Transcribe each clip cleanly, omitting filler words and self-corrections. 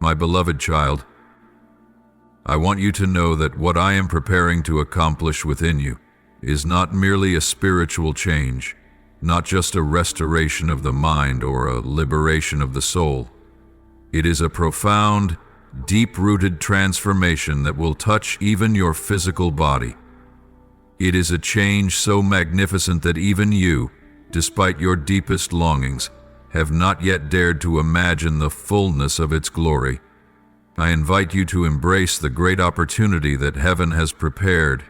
My beloved child, I want you to know that what I am preparing to accomplish within you is not merely a spiritual change, not just a restoration of the mind or a liberation of the soul. It is a profound, deep-rooted transformation that will touch even your physical body. It is a change so magnificent that even you, despite your deepest longings, have not yet dared to imagine the fullness of its glory. I invite you to embrace the great opportunity that heaven has prepared,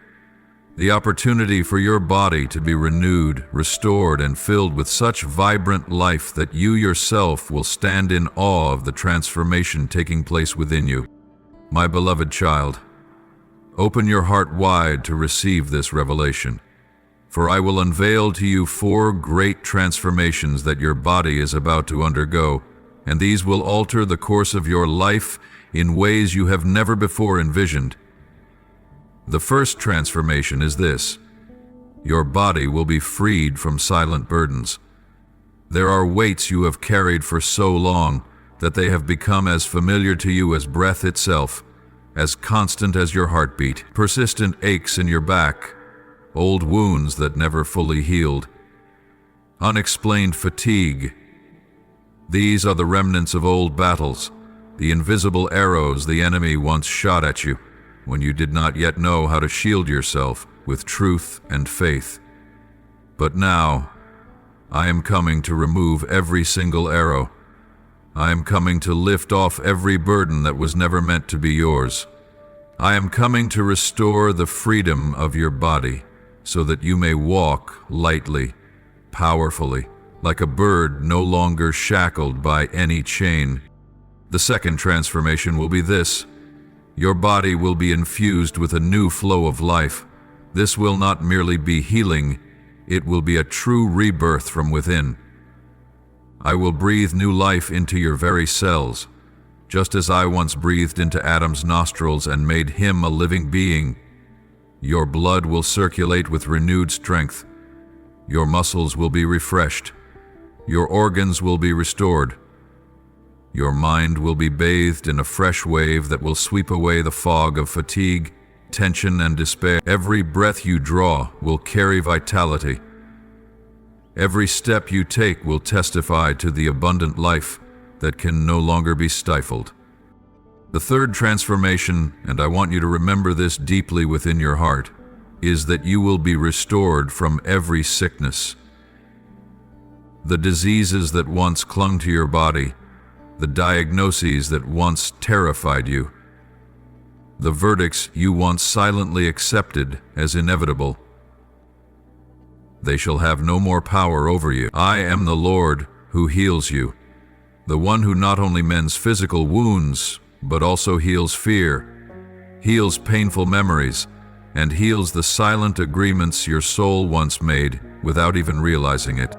the opportunity for your body to be renewed, restored, and filled with such vibrant life that you yourself will stand in awe of the transformation taking place within you. My beloved child, open your heart wide to receive this revelation, for I will unveil to you 4 great transformations that your body is about to undergo, and these will alter the course of your life in ways you have never before envisioned. The first transformation is this: your body will be freed from silent burdens. There are weights you have carried for so long that they have become as familiar to you as breath itself, as constant as your heartbeat, persistent aches in your back, old wounds that never fully healed, unexplained fatigue. These are the remnants of old battles, the invisible arrows the enemy once shot at you when you did not yet know how to shield yourself with truth and faith. But now, I am coming to remove every single arrow. I am coming to lift off every burden that was never meant to be yours. I am coming to restore the freedom of your body so that you may walk lightly, powerfully, like a bird no longer shackled by any chain. The second transformation will be this: your body will be infused with a new flow of life. This will not merely be healing, it will be a true rebirth from within. I will breathe new life into your very cells, just as I once breathed into Adam's nostrils and made him a living being. Your blood will circulate with renewed strength. Your muscles will be refreshed. Your organs will be restored. Your mind will be bathed in a fresh wave that will sweep away the fog of fatigue, tension, and despair. Every breath you draw will carry vitality. Every step you take will testify to the abundant life that can no longer be stifled. The third transformation, and I want you to remember this deeply within your heart, is that you will be restored from every sickness. The diseases that once clung to your body, the diagnoses that once terrified you, the verdicts you once silently accepted as inevitable, they shall have no more power over you. I am the Lord who heals you, the one who not only mends physical wounds, but also heals fear, heals painful memories, and heals the silent agreements your soul once made without even realizing it.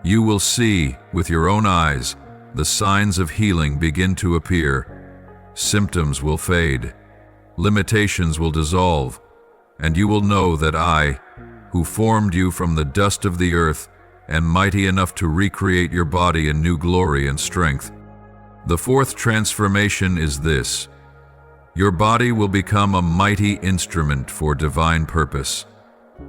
You will see with your own eyes the signs of healing begin to appear. Symptoms will fade, limitations will dissolve, and you will know that I, who formed you from the dust of the earth, am mighty enough to recreate your body in new glory and strength. The fourth transformation is this: your body will become a mighty instrument for divine purpose.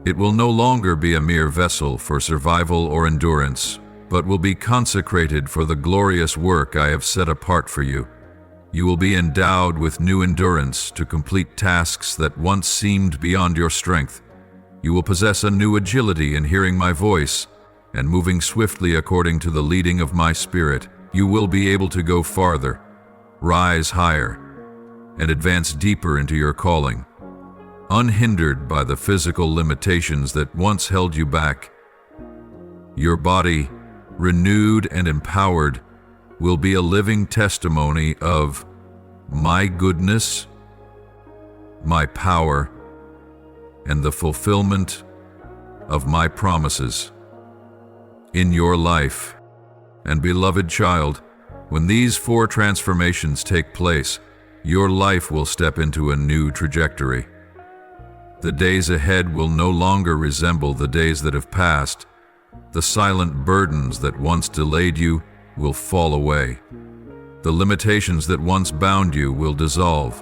It will no longer be a mere vessel for survival or endurance, but will be consecrated for the glorious work I have set apart for you. You will be endowed with new endurance to complete tasks that once seemed beyond your strength. You will possess a new agility in hearing my voice and moving swiftly according to the leading of my spirit. You will be able to go farther, rise higher, and advance deeper into your calling, unhindered by the physical limitations that once held you back. Your body, renewed and empowered, will be a living testimony of my goodness, my power, and the fulfillment of my promises in your life. And beloved child, when these 4 transformations take place, your life will step into a new trajectory. The days ahead will no longer resemble the days that have passed. The silent burdens that once delayed you will fall away. The limitations that once bound you will dissolve.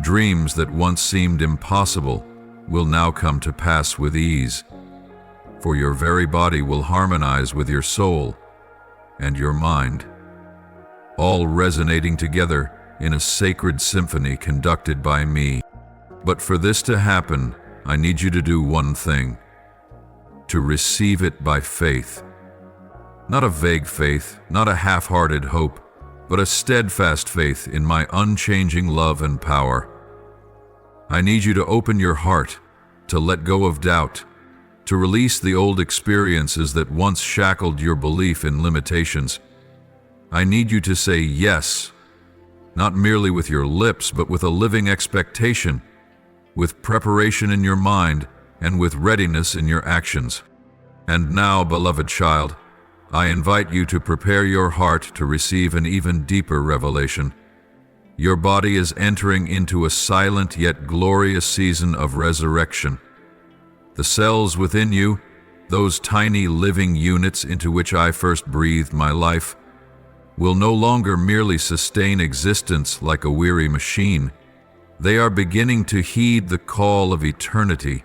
Dreams that once seemed impossible will now come to pass with ease. For your very body will harmonize with your soul and your mind, all resonating together in a sacred symphony conducted by me. But for this to happen, I need you to do one thing: to receive it by faith. Not a vague faith, not a half-hearted hope, but a steadfast faith in my unchanging love and power. I need you to open your heart, to let go of doubt, to release the old experiences that once shackled your belief in limitations. I need you to say yes, not merely with your lips, but with a living expectation, with preparation in your mind, and with readiness in your actions. And now, beloved child, I invite you to prepare your heart to receive an even deeper revelation. Your body is entering into a silent yet glorious season of resurrection. The cells within you, those tiny living units into which I first breathed my life, will no longer merely sustain existence like a weary machine. They are beginning to heed the call of eternity,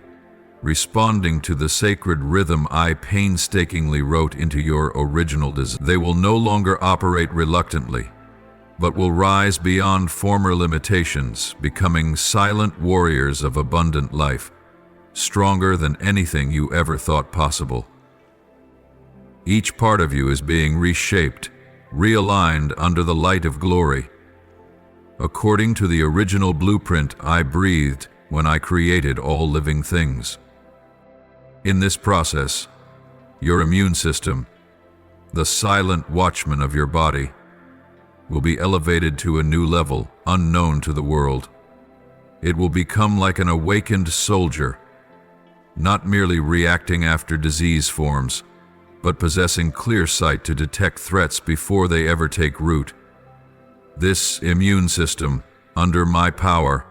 responding to the sacred rhythm I painstakingly wrote into your original design. They will no longer operate reluctantly, but will rise beyond former limitations, becoming silent warriors of abundant life, stronger than anything you ever thought possible. Each part of you is being reshaped, realigned under the light of glory, according to the original blueprint I breathed when I created all living things. In this process, your immune system, the silent watchman of your body, will be elevated to a new level unknown to the world. It will become like an awakened soldier, not merely reacting after disease forms, but possessing clear sight to detect threats before they ever take root. This immune system, under my power,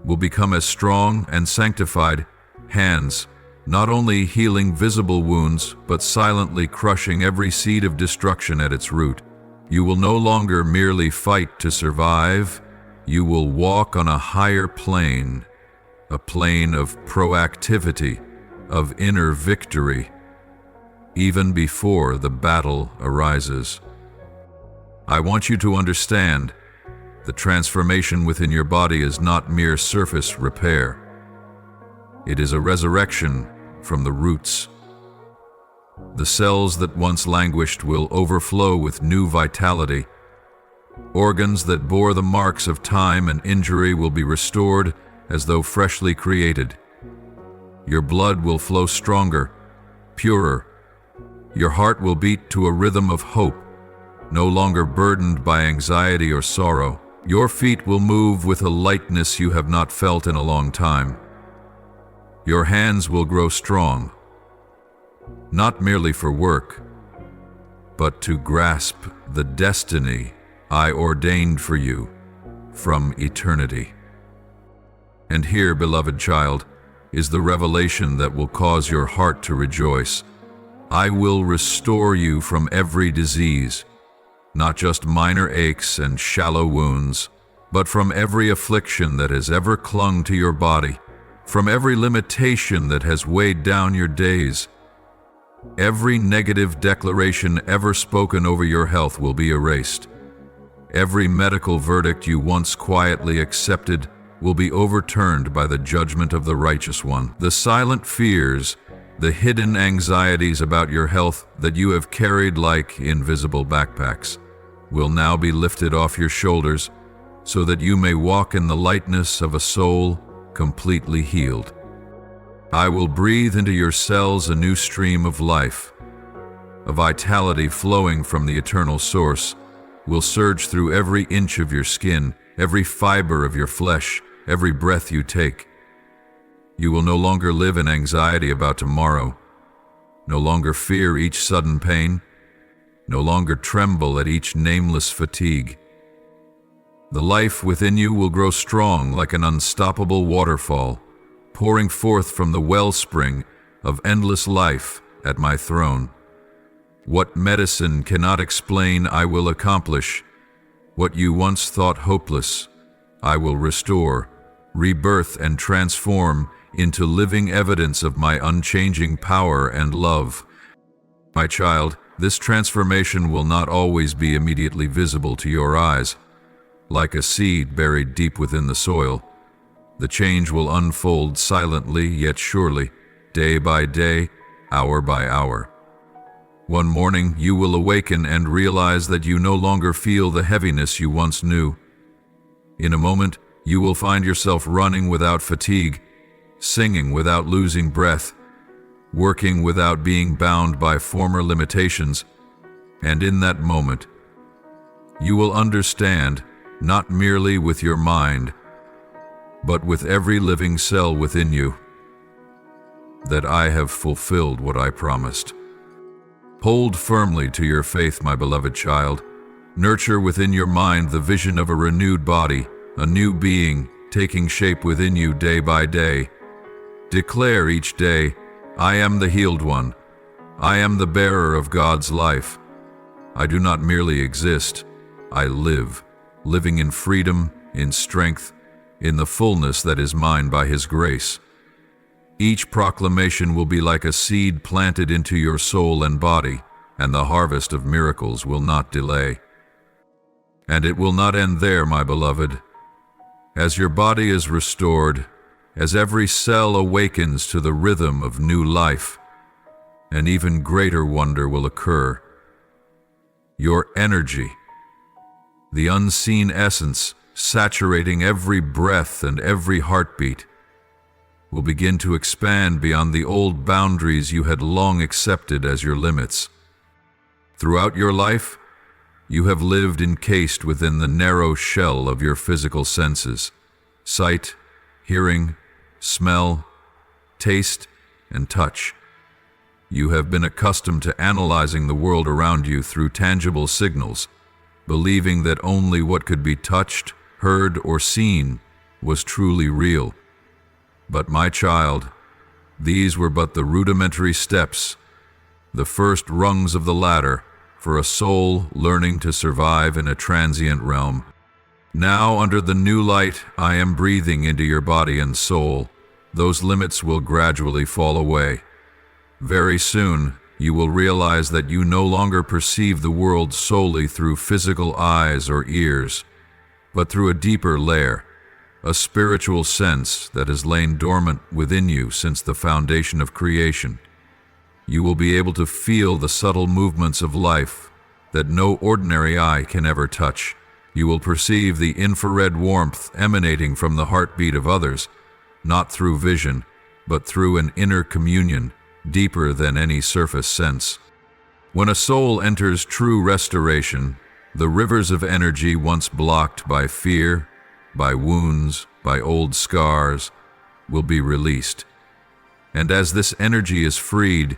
will become as strong and sanctified hands, not only healing visible wounds, but silently crushing every seed of destruction at its root. You will no longer merely fight to survive. You will walk on a higher plane, a plane of proactivity, of inner victory, even before the battle arises. I want you to understand, the transformation within your body is not mere surface repair. It is a resurrection from the roots. The cells that once languished will overflow with new vitality. Organs that bore the marks of time and injury will be restored as though freshly created. Your blood will flow stronger, purer. Your heart will beat to a rhythm of hope, no longer burdened by anxiety or sorrow. Your feet will move with a lightness you have not felt in a long time. Your hands will grow strong, not merely for work, but to grasp the destiny I ordained for you from eternity. And here, beloved child, is the revelation that will cause your heart to rejoice. I will restore you from every disease, not just minor aches and shallow wounds, but from every affliction that has ever clung to your body, from every limitation that has weighed down your days. Every negative declaration ever spoken over your health will be erased. Every medical verdict you once quietly accepted will be overturned by the judgment of the righteous one. The silent fears, the hidden anxieties about your health that you have carried like invisible backpacks, will now be lifted off your shoulders so that you may walk in the lightness of a soul completely healed. I will breathe into your cells a new stream of life. A vitality flowing from the eternal source will surge through every inch of your skin, every fiber of your flesh, every breath you take. You will no longer live in anxiety about tomorrow, no longer fear each sudden pain, no longer tremble at each nameless fatigue. The life within you will grow strong like an unstoppable waterfall, pouring forth from the wellspring of endless life at my throne. What medicine cannot explain, I will accomplish. What you once thought hopeless, I will restore, rebirth, and transform into living evidence of my unchanging power and love. My child, this transformation will not always be immediately visible to your eyes. Like a seed buried deep within the soil, the change will unfold silently yet surely, day by day, hour by hour. One morning, you will awaken and realize that you no longer feel the heaviness you once knew. In a moment, you will find yourself running without fatigue, singing without losing breath, working without being bound by former limitations, and in that moment, you will understand, not merely with your mind, but with every living cell within you, that I have fulfilled what I promised. Hold firmly to your faith, my beloved child. Nurture within your mind the vision of a renewed body, a new being taking shape within you day by day. Declare each day, I am the healed one. I am the bearer of God's life. I do not merely exist, I live, living in freedom, in strength, in the fullness that is mine by His grace. Each proclamation will be like a seed planted into your soul and body, and the harvest of miracles will not delay. And it will not end there, my beloved. As your body is restored, as every cell awakens to the rhythm of new life, an even greater wonder will occur. Your energy, the unseen essence saturating every breath and every heartbeat, will begin to expand beyond the old boundaries you had long accepted as your limits. Throughout your life, you have lived encased within the narrow shell of your physical senses: sight, hearing, smell, taste, and touch. You have been accustomed to analyzing the world around you through tangible signals, believing that only what could be touched, heard, or seen was truly real. But my child, these were but the rudimentary steps, the first rungs of the ladder for a soul learning to survive in a transient realm. Now, under the new light I am breathing into your body and soul, those limits will gradually fall away. Very soon, you will realize that you no longer perceive the world solely through physical eyes or ears, but through a deeper layer, a spiritual sense that has lain dormant within you since the foundation of creation. You will be able to feel the subtle movements of life that no ordinary eye can ever touch. You will perceive the infrared warmth emanating from the heartbeat of others, not through vision, but through an inner communion deeper than any surface sense. When a soul enters true restoration, the rivers of energy once blocked by fear, by wounds, by old scars, will be released. And as this energy is freed,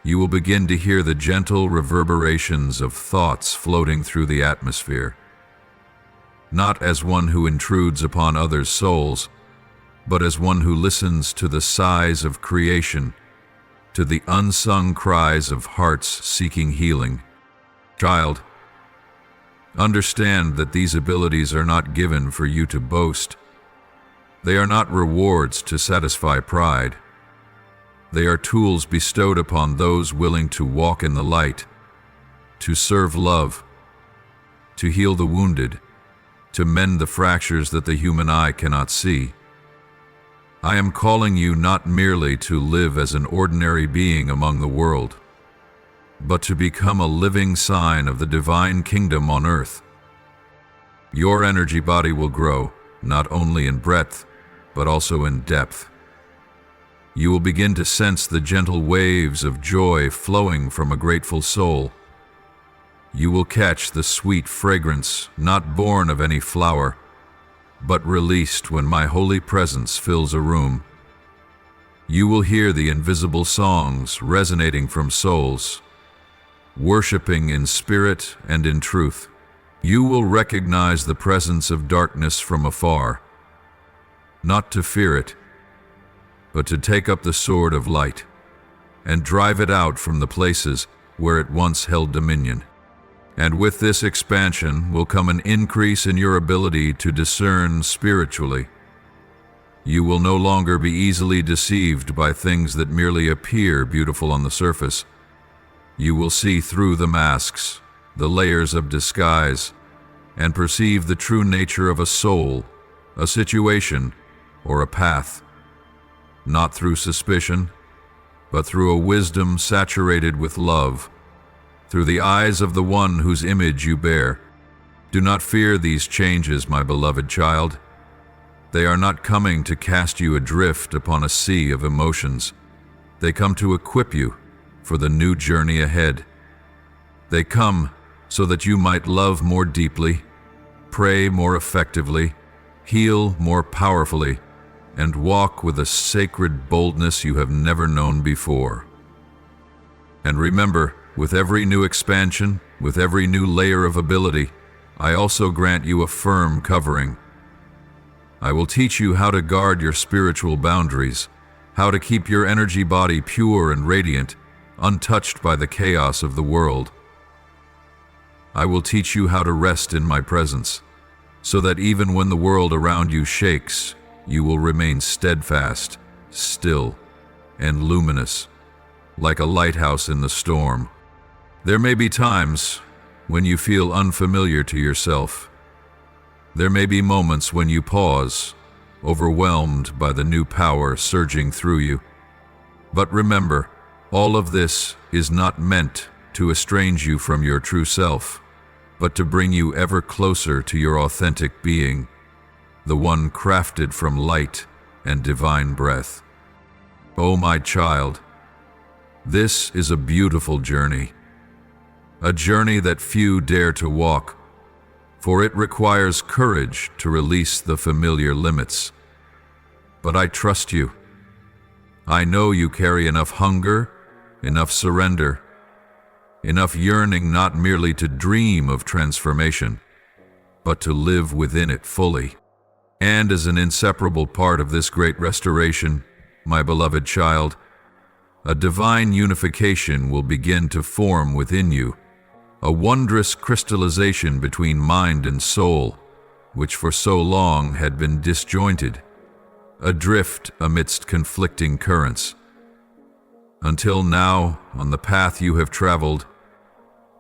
you will begin to hear the gentle reverberations of thoughts floating through the atmosphere. Not as one who intrudes upon others' souls, but as one who listens to the sighs of creation, to the unsung cries of hearts seeking healing. Child, understand that these abilities are not given for you to boast. They are not rewards to satisfy pride. They are tools bestowed upon those willing to walk in the light, to serve love, to heal the wounded, to mend the fractures that the human eye cannot see. I am calling you not merely to live as an ordinary being among the world, but to become a living sign of the divine kingdom on earth. Your energy body will grow, not only in breadth, but also in depth. You will begin to sense the gentle waves of joy flowing from a grateful soul. You will catch the sweet fragrance not born of any flower, but released when my holy presence fills a room. You will hear the invisible songs resonating from souls, worshiping in spirit and in truth. You will recognize the presence of darkness from afar, not to fear it, but to take up the sword of light and drive it out from the places where it once held dominion. And with this expansion will come an increase in your ability to discern spiritually. You will no longer be easily deceived by things that merely appear beautiful on the surface. You will see through the masks, the layers of disguise, and perceive the true nature of a soul, a situation, or a path. Not through suspicion, but through a wisdom saturated with love, through the eyes of the one whose image you bear. Do not fear these changes, my beloved child. They are not coming to cast you adrift upon a sea of emotions. They come to equip you for the new journey ahead. They come so that you might love more deeply, pray more effectively, heal more powerfully, and walk with a sacred boldness you have never known before. And remember, with every new expansion, with every new layer of ability, I also grant you a firm covering. I will teach you how to guard your spiritual boundaries, how to keep your energy body pure and radiant, untouched by the chaos of the world. I will teach you how to rest in my presence, so that even when the world around you shakes, you will remain steadfast, still, and luminous, like a lighthouse in the storm. There may be times when you feel unfamiliar to yourself. There may be moments when you pause, overwhelmed by the new power surging through you. But remember, all of this is not meant to estrange you from your true self, but to bring you ever closer to your authentic being, the one crafted from light and divine breath. Oh, my child, this is a beautiful journey. A journey that few dare to walk, for it requires courage to release the familiar limits. But I trust you. I know you carry enough hunger, enough surrender, enough yearning not merely to dream of transformation, but to live within it fully. And as an inseparable part of this great restoration, my beloved child, a divine unification will begin to form within you, a wondrous crystallization between mind and soul, which for so long had been disjointed, adrift amidst conflicting currents. Until now, on the path you have traveled,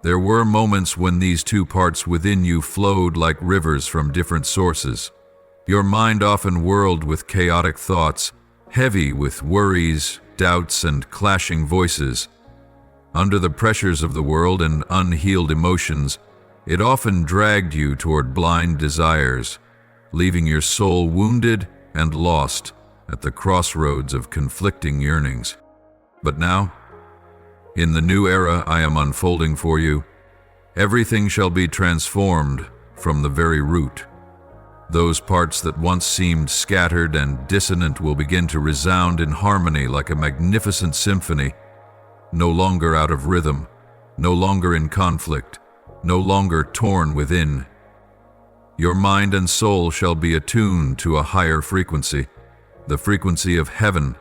there were moments when these two parts within you flowed like rivers from different sources. Your mind often whirled with chaotic thoughts, heavy with worries, doubts, and clashing voices. Under the pressures of the world and unhealed emotions, it often dragged you toward blind desires, leaving your soul wounded and lost at the crossroads of conflicting yearnings. But now, in the new era I am unfolding for you, everything shall be transformed from the very root. Those parts that once seemed scattered and dissonant will begin to resound in harmony like a magnificent symphony, no longer out of rhythm, no longer in conflict, no longer torn within. Your mind and soul shall be attuned to a higher frequency, the frequency of heaven,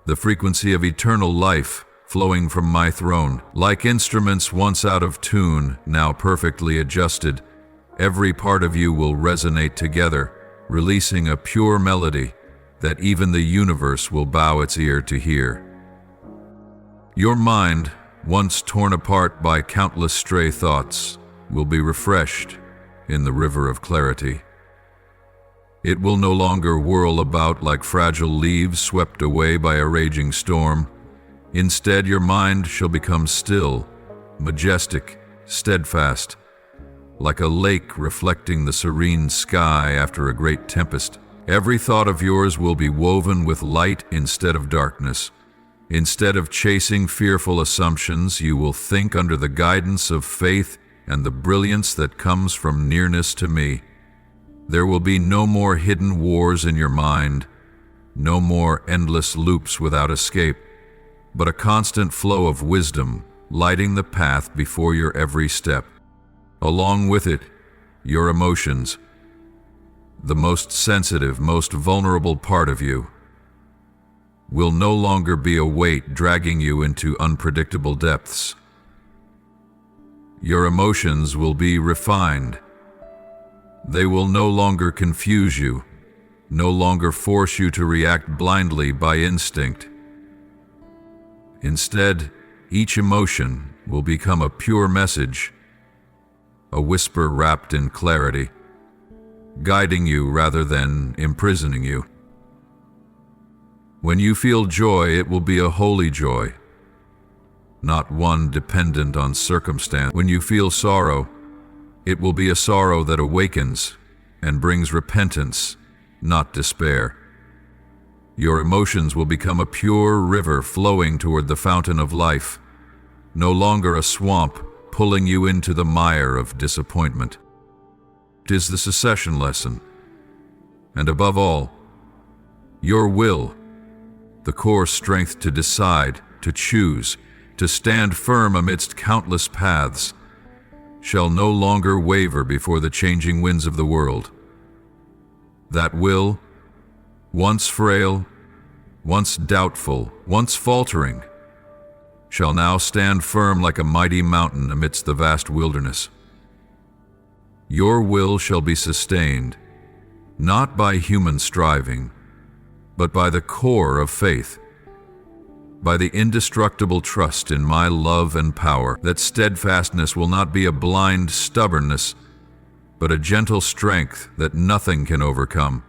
the frequency of eternal life flowing from my throne. Like instruments once out of tune, now perfectly adjusted, every part of you will resonate together, releasing a pure melody that even the universe will bow its ear to hear. Your mind, once torn apart by countless stray thoughts, will be refreshed in the river of clarity. It will no longer whirl about like fragile leaves swept away by a raging storm. Instead, your mind shall become still, majestic, steadfast, like a lake reflecting the serene sky after a great tempest. Every thought of yours will be woven with light instead of darkness. Instead of chasing fearful assumptions, you will think under the guidance of faith and the brilliance that comes from nearness to me. There will be no more hidden wars in your mind, no more endless loops without escape, but a constant flow of wisdom lighting the path before your every step. Along with it, your emotions, the most sensitive, most vulnerable part of you, will no longer be a weight dragging you into unpredictable depths. Your emotions will be refined. They will no longer confuse you, no longer force you to react blindly by instinct. Instead, each emotion will become a pure message, a whisper wrapped in clarity, guiding you rather than imprisoning you. When you feel joy, it will be a holy joy, not one dependent on circumstance. When you feel sorrow, it will be a sorrow that awakens and brings repentance, not despair. Your emotions will become a pure river flowing toward the fountain of life, no longer a swamp pulling you into the mire of disappointment. It is the secession lesson. And above all, your will, the core strength to decide, to choose, to stand firm amidst countless paths, shall no longer waver before the changing winds of the world. That will, once frail, once doubtful, once faltering, shall now stand firm like a mighty mountain amidst the vast wilderness. Your will shall be sustained, not by human striving, but by the core of faith, by the indestructible trust in my love and power. That steadfastness will not be a blind stubbornness, but a gentle strength that nothing can overcome,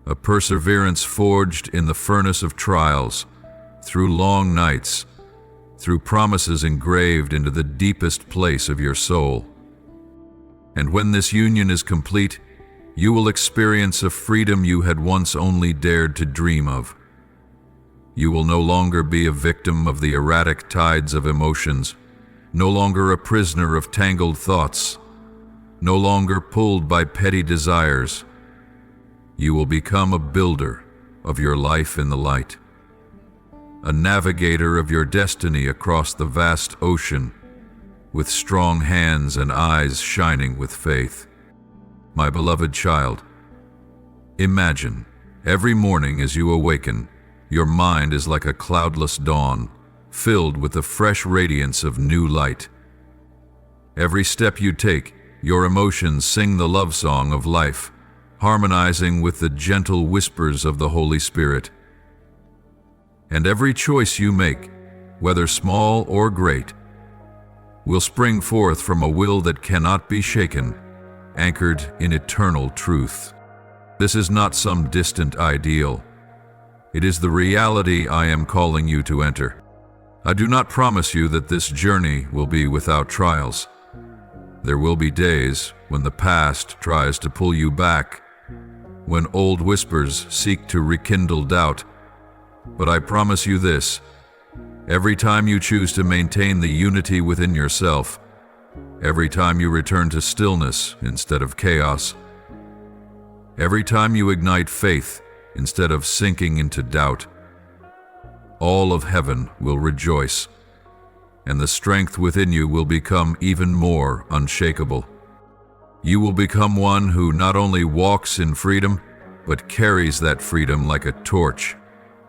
a perseverance forged in the furnace of trials, through long nights, through promises engraved into the deepest place of your soul. And when this union is complete, you will experience a freedom you had once only dared to dream of. You will no longer be a victim of the erratic tides of emotions, no longer a prisoner of tangled thoughts, no longer pulled by petty desires. You will become a builder of your life in the light, a navigator of your destiny across the vast ocean, with strong hands and eyes shining with faith. My beloved child, imagine every morning as you awaken, your mind is like a cloudless dawn, filled with the fresh radiance of new light. Every step you take, your emotions sing the love song of life, harmonizing with the gentle whispers of the Holy Spirit. And every choice you make, whether small or great, will spring forth from a will that cannot be shaken, anchored in eternal truth. This is not some distant ideal. It is the reality I am calling you to enter. I do not promise you that this journey will be without trials. There will be days when the past tries to pull you back, when old whispers seek to rekindle doubt. But I promise you this: every time you choose to maintain the unity within yourself, every time you return to stillness instead of chaos, every time you ignite faith instead of sinking into doubt, all of heaven will rejoice, and the strength within you will become even more unshakable. You will become one who not only walks in freedom, but carries that freedom like a torch,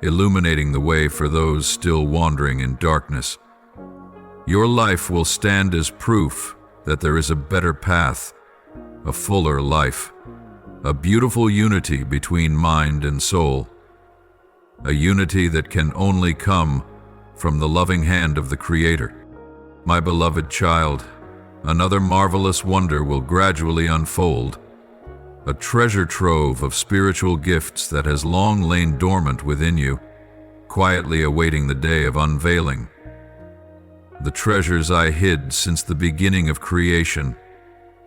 illuminating the way for those still wandering in darkness. Your life will stand as proof that there is a better path, a fuller life, a beautiful unity between mind and soul, a unity that can only come from the loving hand of the Creator. My beloved child, another marvelous wonder will gradually unfold, a treasure trove of spiritual gifts that has long lain dormant within you, quietly awaiting the day of unveiling. The treasures I hid since the beginning of creation,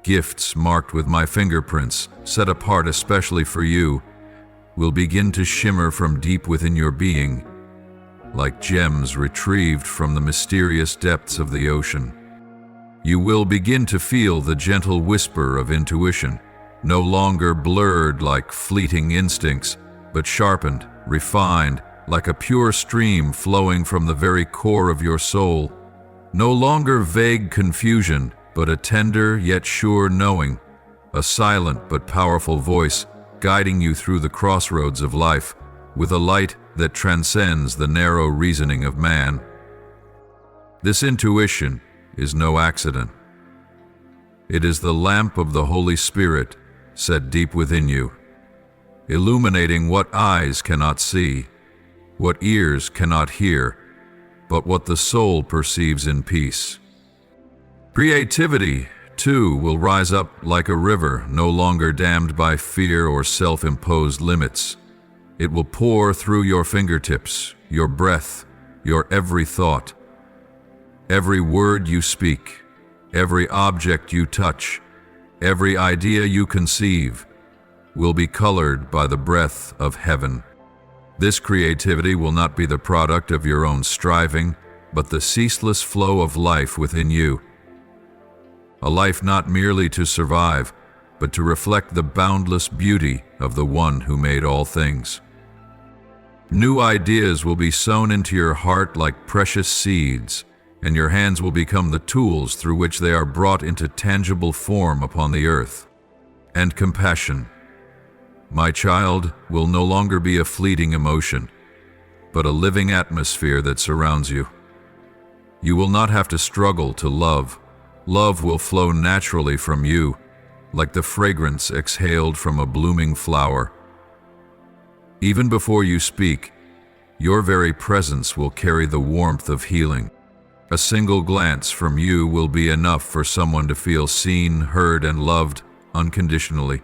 gifts marked with my fingerprints, set apart especially for you, will begin to shimmer from deep within your being, like gems retrieved from the mysterious depths of the ocean. You will begin to feel the gentle whisper of intuition, no longer blurred like fleeting instincts, but sharpened, refined, like a pure stream flowing from the very core of your soul. No longer vague confusion, but a tender yet sure knowing, a silent but powerful voice guiding you through the crossroads of life with a light that transcends the narrow reasoning of man. This intuition is no accident. It is the lamp of the Holy Spirit set deep within you, illuminating what eyes cannot see, what ears cannot hear, but what the soul perceives in peace. Creativity, too, will rise up like a river, no longer dammed by fear or self-imposed limits. It will pour through your fingertips, your breath, your every thought. Every word you speak, every object you touch, every idea you conceive will be colored by the breath of heaven. This creativity will not be the product of your own striving, but the ceaseless flow of life within you. A life not merely to survive, but to reflect the boundless beauty of the One who made all things. New ideas will be sown into your heart like precious seeds, and your hands will become the tools through which they are brought into tangible form upon the earth. And compassion, my child, will no longer be a fleeting emotion, but a living atmosphere that surrounds you. You will not have to struggle to love. Love will flow naturally from you, like the fragrance exhaled from a blooming flower. Even before you speak, your very presence will carry the warmth of healing. A single glance from you will be enough for someone to feel seen, heard, and loved unconditionally.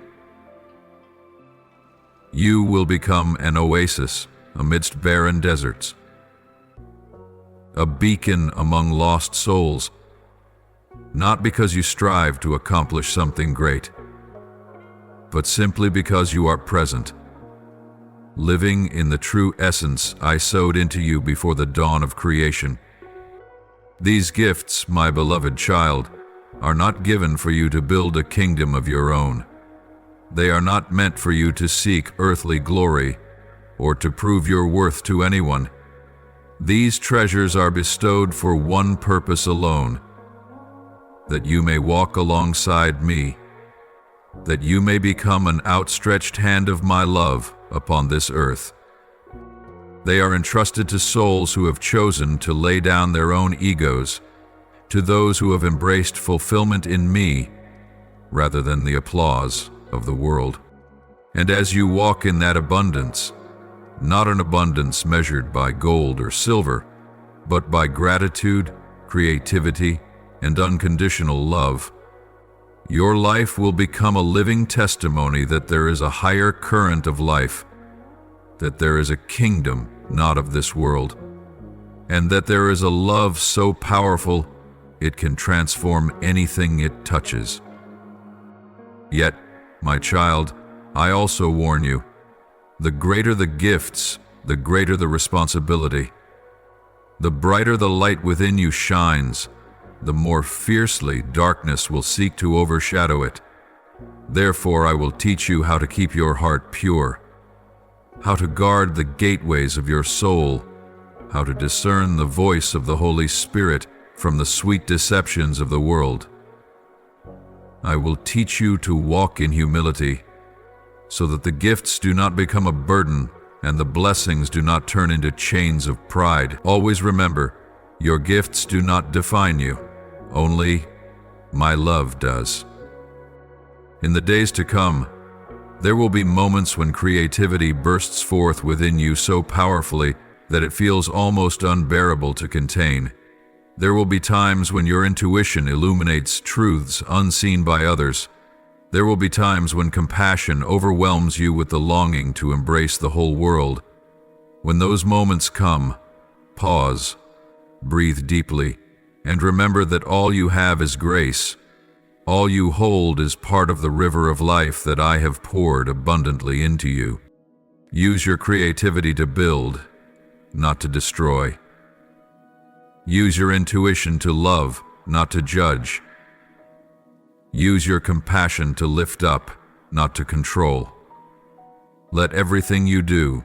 You will become an oasis amidst barren deserts, a beacon among lost souls, not because you strive to accomplish something great, but simply because you are present, living in the true essence I sowed into you before the dawn of creation. These gifts, my beloved child, are not given for you to build a kingdom of your own. They are not meant for you to seek earthly glory or to prove your worth to anyone. These treasures are bestowed for one purpose alone: that you may walk alongside me, that you may become an outstretched hand of my love upon this earth. They are entrusted to souls who have chosen to lay down their own egos, to those who have embraced fulfillment in me rather than the applause of the world. And as you walk in that abundance, not an abundance measured by gold or silver, but by gratitude, creativity, and unconditional love, your life will become a living testimony that there is a higher current of life, that there is a kingdom not of this world, and that there is a love so powerful it can transform anything it touches. Yet, my child, I also warn you, the greater the gifts, the greater the responsibility. The brighter the light within you shines, the more fiercely darkness will seek to overshadow it. Therefore, I will teach you how to keep your heart pure, how to guard the gateways of your soul, how to discern the voice of the Holy Spirit from the sweet deceptions of the world. I will teach you to walk in humility, so that the gifts do not become a burden and the blessings do not turn into chains of pride. Always remember, your gifts do not define you, only my love does. In the days to come, there will be moments when creativity bursts forth within you so powerfully that it feels almost unbearable to contain. There will be times when your intuition illuminates truths unseen by others. There will be times when compassion overwhelms you with the longing to embrace the whole world. When those moments come, pause, breathe deeply, and remember that all you have is grace. All you hold is part of the river of life that I have poured abundantly into you. Use your creativity to build, not to destroy. Use your intuition to love, not to judge. Use your compassion to lift up, not to control. Let everything you do,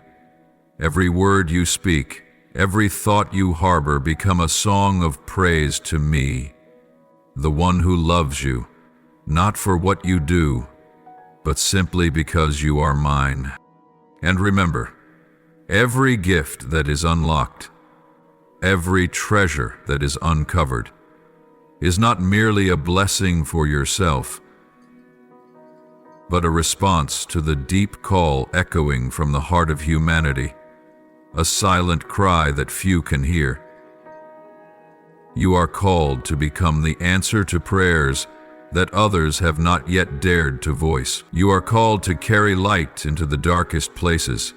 every word you speak, every thought you harbor become a song of praise to me, the one who loves you, not for what you do, but simply because you are mine. And remember, every gift that is unlocked, every treasure that is uncovered, is not merely a blessing for yourself, but a response to the deep call echoing from the heart of humanity, a silent cry that few can hear. You are called to become the answer to prayers that others have not yet dared to voice. You are called to carry light into the darkest places,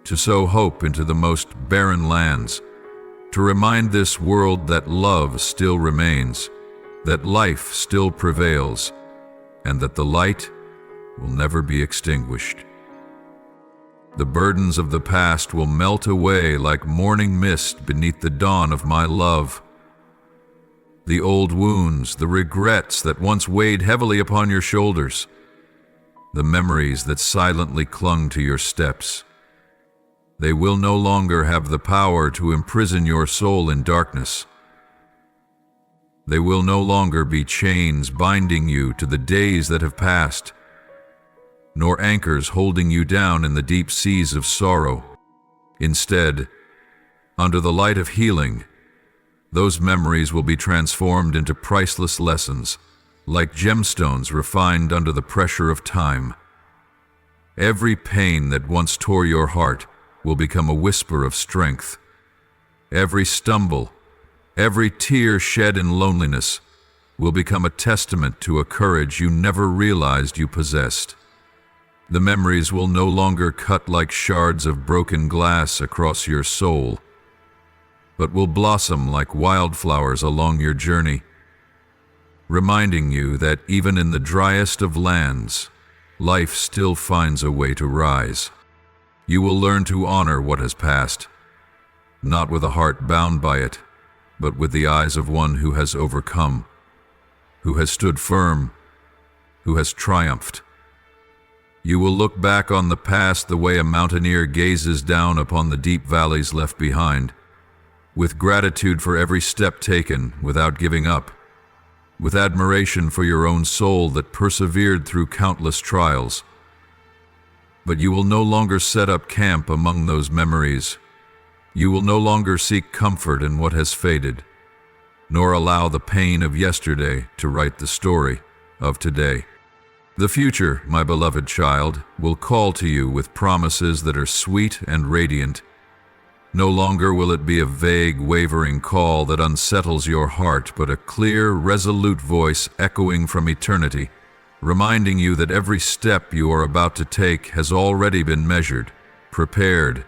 to sow hope into the most barren lands, to remind this world that love still remains, that life still prevails, and that the light will never be extinguished. The burdens of the past will melt away like morning mist beneath the dawn of my love. The old wounds, the regrets that once weighed heavily upon your shoulders, the memories that silently clung to your steps, they will no longer have the power to imprison your soul in darkness. They will no longer be chains binding you to the days that have passed, nor anchors holding you down in the deep seas of sorrow. Instead, under the light of healing, those memories will be transformed into priceless lessons, like gemstones refined under the pressure of time. Every pain that once tore your heart will become a whisper of strength. Every stumble, every tear shed in loneliness will become a testament to a courage you never realized you possessed. The memories will no longer cut like shards of broken glass across your soul, but will blossom like wildflowers along your journey, reminding you that even in the driest of lands, life still finds a way to rise. You will learn to honor what has passed, not with a heart bound by it, but with the eyes of one who has overcome, who has stood firm, who has triumphed. You will look back on the past the way a mountaineer gazes down upon the deep valleys left behind, with gratitude for every step taken without giving up, with admiration for your own soul that persevered through countless trials. But you will no longer set up camp among those memories. You will no longer seek comfort in what has faded, nor allow the pain of yesterday to write the story of today. The future, my beloved child, will call to you with promises that are sweet and radiant. No longer will it be a vague, wavering call that unsettles your heart, but a clear, resolute voice echoing from eternity, reminding you that every step you are about to take has already been measured, prepared,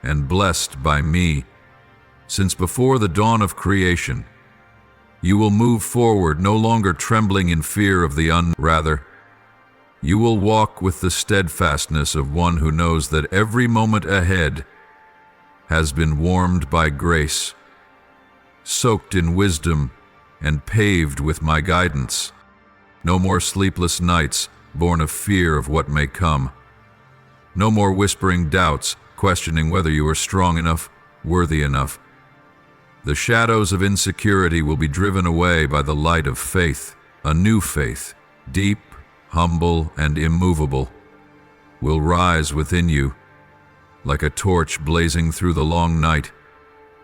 and blessed by me. Since before the dawn of creation, you will move forward no longer trembling in fear of the rather, you will walk with the steadfastness of one who knows that every moment ahead has been warmed by grace, soaked in wisdom, and paved with my guidance. No more sleepless nights born of fear of what may come. No more whispering doubts, questioning whether you are strong enough, worthy enough. The shadows of insecurity will be driven away by the light of faith. A new faith, deep, humble, and immovable, will rise within you like a torch blazing through the long night,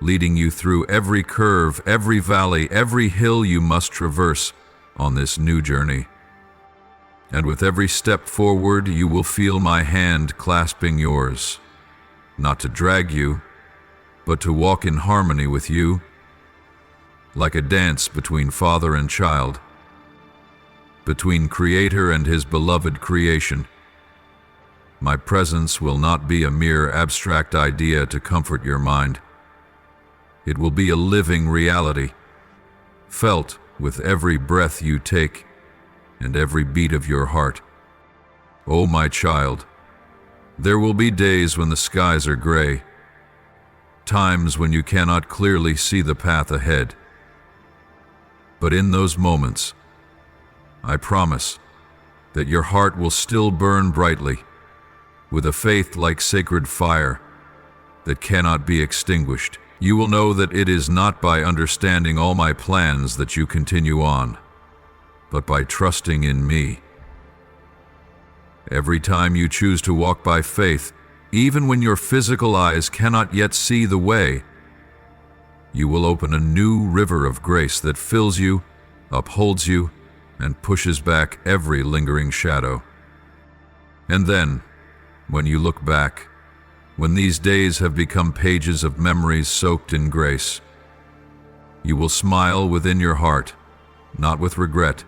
leading you through every curve, every valley, every hill you must traverse on this new journey. And with every step forward, you will feel my hand clasping yours, not to drag you, but to walk in harmony with you, like a dance between father and child, between Creator and His beloved creation. My presence will not be a mere abstract idea to comfort your mind. It will be a living reality, felt with every breath you take and every beat of your heart. Oh, my child, there will be days when the skies are gray, times when you cannot clearly see the path ahead. But in those moments, I promise that your heart will still burn brightly, with a faith like sacred fire that cannot be extinguished. You will know that it is not by understanding all my plans that you continue on, but by trusting in me. Every time you choose to walk by faith, even when your physical eyes cannot yet see the way, you will open a new river of grace that fills you upholds you, and pushes back every lingering shadow. And then, when you look back, when these days have become pages of memories soaked in grace, you will smile within your heart, not with regret,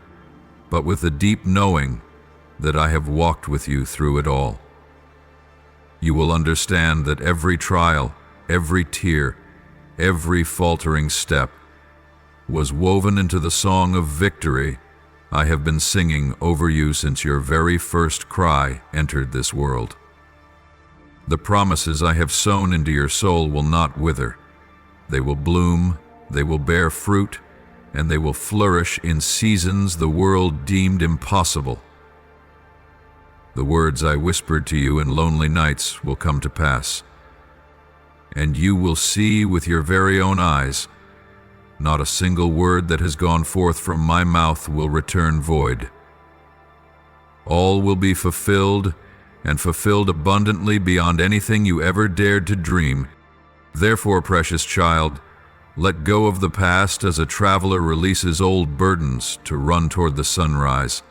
but with the deep knowing that I have walked with you through it all. You will understand that every trial, every tear, every faltering step was woven into the song of victory I have been singing over you since your very first cry entered this world. The promises I have sown into your soul will not wither. They will bloom, they will bear fruit, and they will flourish in seasons the world deemed impossible. The words I whispered to you in lonely nights will come to pass, and you will see with your very own eyes. Not a single word that has gone forth from my mouth will return void. All will be fulfilled, and fulfilled abundantly beyond anything you ever dared to dream. Therefore, precious child, let go of the past as a traveler releases old burdens to run toward the sunrise.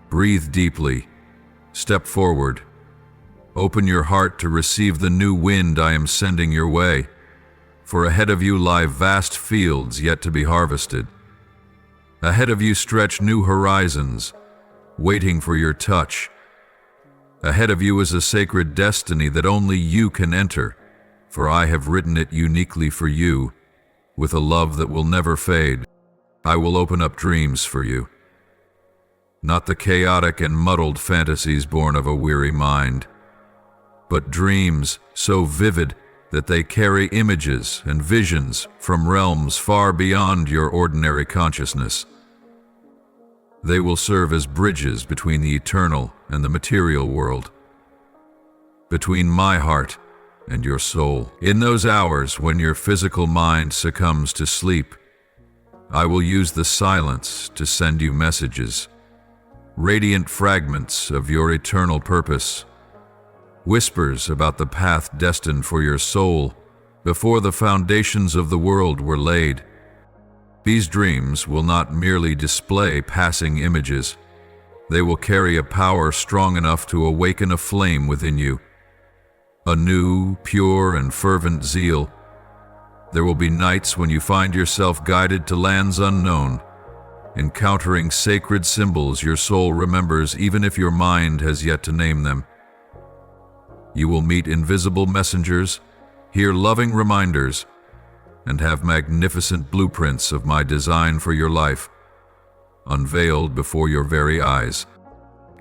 Breathe deeply, step forward, open your heart to receive the new wind I am sending your way, for ahead of you lie vast fields yet to be harvested. Ahead of you stretch new horizons, waiting for your touch. Ahead of you is a sacred destiny that only you can enter, for I have written it uniquely for you, with a love that will never fade. I will open up dreams for you. Not the chaotic and muddled fantasies born of a weary mind, but dreams so vivid that they carry images and visions from realms far beyond your ordinary consciousness. They will serve as bridges between the eternal and the material world, between my heart and your soul. In those hours when your physical mind succumbs to sleep, I will use the silence to send you messages, radiant fragments of your eternal purpose, whispers about the path destined for your soul before the foundations of the world were laid. These dreams will not merely display passing images. They will carry a power strong enough to awaken a flame within you, a new, pure, and fervent zeal. There will be nights when you find yourself guided to lands unknown, encountering sacred symbols your soul remembers even if your mind has yet to name them. You will meet invisible messengers, hear loving reminders, and have magnificent blueprints of my design for your life, unveiled before your very eyes.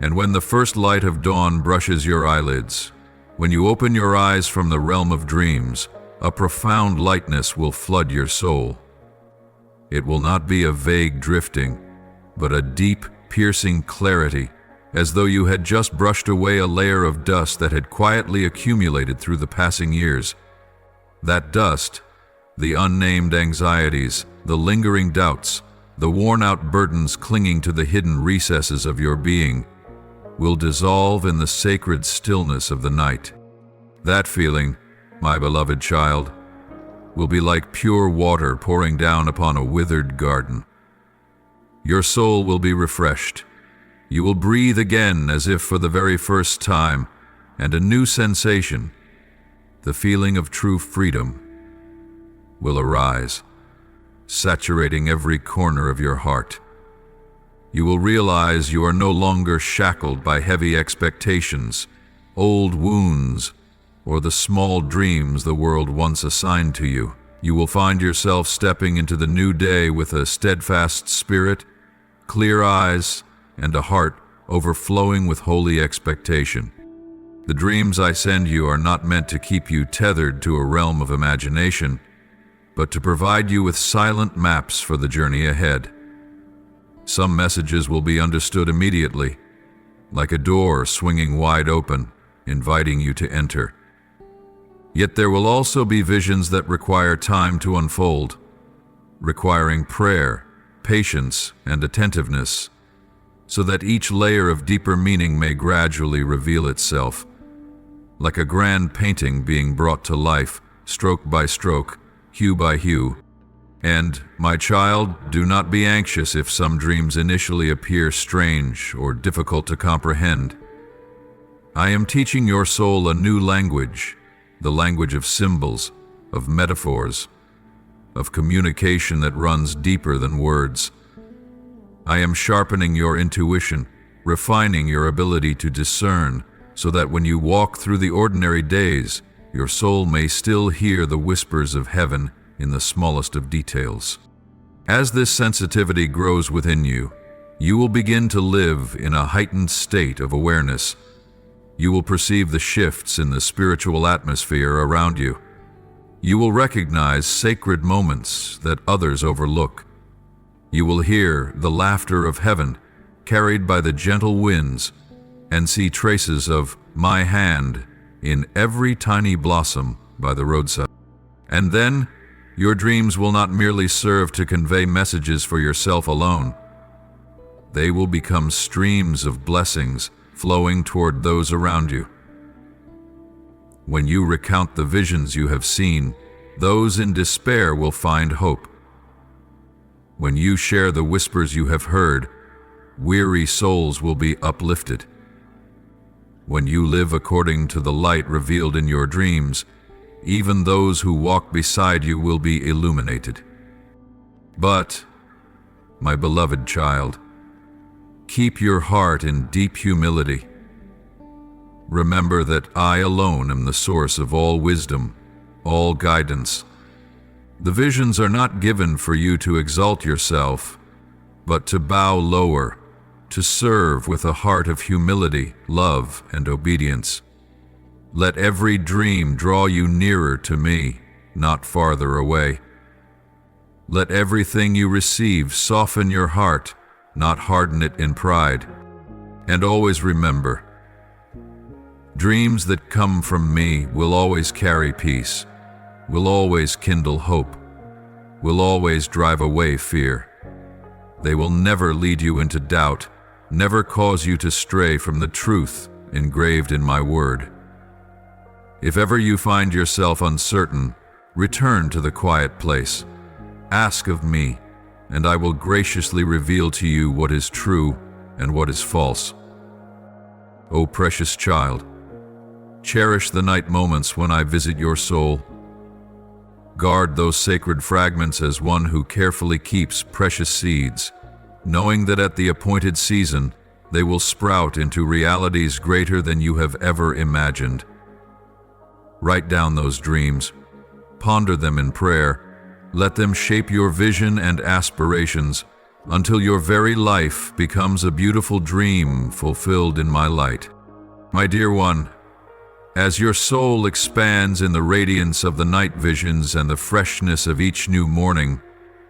And when the first light of dawn brushes your eyelids, when you open your eyes from the realm of dreams, a profound lightness will flood your soul. It will not be a vague drifting, but a deep, piercing clarity, as though you had just brushed away a layer of dust that had quietly accumulated through the passing years. That dust, the unnamed anxieties, the lingering doubts, the worn-out burdens clinging to the hidden recesses of your being, will dissolve in the sacred stillness of the night. That feeling, my beloved child, will be like pure water pouring down upon a withered garden. Your soul will be refreshed. You will breathe again as if for the very first time, and a new sensation, the feeling of true freedom, will arise, saturating every corner of your heart. You will realize you are no longer shackled by heavy expectations, old wounds, or the small dreams the world once assigned to you. You will find yourself stepping into the new day with a steadfast spirit, clear eyes, and a heart overflowing with holy expectation. The dreams I send you are not meant to keep you tethered to a realm of imagination, but to provide you with silent maps for the journey ahead. Some messages will be understood immediately, like a door swinging wide open, inviting you to enter. Yet there will also be visions that require time to unfold, requiring prayer, patience, and attentiveness, so that each layer of deeper meaning may gradually reveal itself, like a grand painting being brought to life, stroke by stroke, hue by hue. And, my child, do not be anxious if some dreams initially appear strange or difficult to comprehend. I am teaching your soul a new language, the language of symbols, of metaphors, of communication that runs deeper than words. I am sharpening your intuition, refining your ability to discern, so that when you walk through the ordinary days, your soul may still hear the whispers of heaven in the smallest of details. As this sensitivity grows within you, you will begin to live in a heightened state of awareness. You will perceive the shifts in the spiritual atmosphere around you. You will recognize sacred moments that others overlook. You will hear the laughter of heaven carried by the gentle winds and see traces of my hand in every tiny blossom by the roadside. And then, your dreams will not merely serve to convey messages for yourself alone. They will become streams of blessings flowing toward those around you. When you recount the visions you have seen, those in despair will find hope. When you share the whispers you have heard, weary souls will be uplifted. When you live according to the light revealed in your dreams, even those who walk beside you will be illuminated. But, my beloved child, keep your heart in deep humility. Remember that I alone am the source of all wisdom, all guidance. The visions are not given for you to exalt yourself, but to bow lower, to serve with a heart of humility, love, and obedience. Let every dream draw you nearer to me, not farther away. Let everything you receive soften your heart, not harden it in pride. And always remember, dreams that come from me will always carry peace, will always kindle hope, will always drive away fear. They will never lead you into doubt, never cause you to stray from the truth engraved in my word. If ever you find yourself uncertain, return to the quiet place. Ask of me, and I will graciously reveal to you what is true and what is false. O precious child, cherish the night moments when I visit your soul. Guard those sacred fragments as one who carefully keeps precious seeds, knowing that at the appointed season, they will sprout into realities greater than you have ever imagined. Write down those dreams, ponder them in prayer, let them shape your vision and aspirations until your very life becomes a beautiful dream fulfilled in my light. My dear one, as your soul expands in the radiance of the night visions and the freshness of each new morning,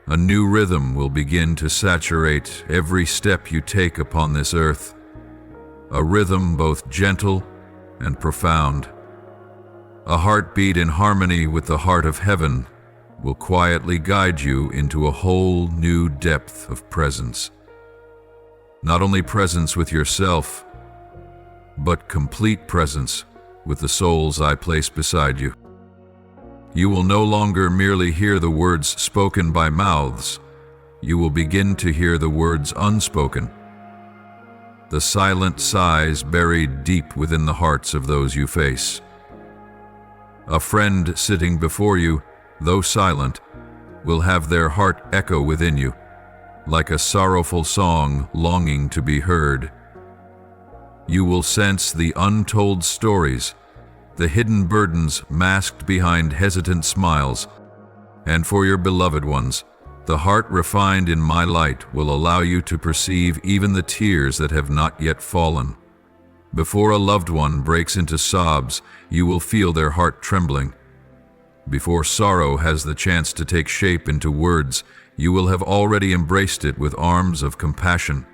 a new rhythm will begin to saturate every step you take upon this earth, a rhythm both gentle and profound. A heartbeat in harmony with the heart of heaven will quietly guide you into a whole new depth of presence. Not only presence with yourself, but complete presence with the souls I place beside you. You will no longer merely hear the words spoken by mouths. You will begin to hear the words unspoken, the silent sighs buried deep within the hearts of those you face. A friend sitting before you, though silent, will have their heart echo within you, like a sorrowful song longing to be heard. You will sense the untold stories, the hidden burdens masked behind hesitant smiles, and for your beloved ones, the heart refined in my light will allow you to perceive even the tears that have not yet fallen. Before a loved one breaks into sobs, you will feel their heart trembling. Before sorrow has the chance to take shape into words, you will have already embraced it with arms of compassion.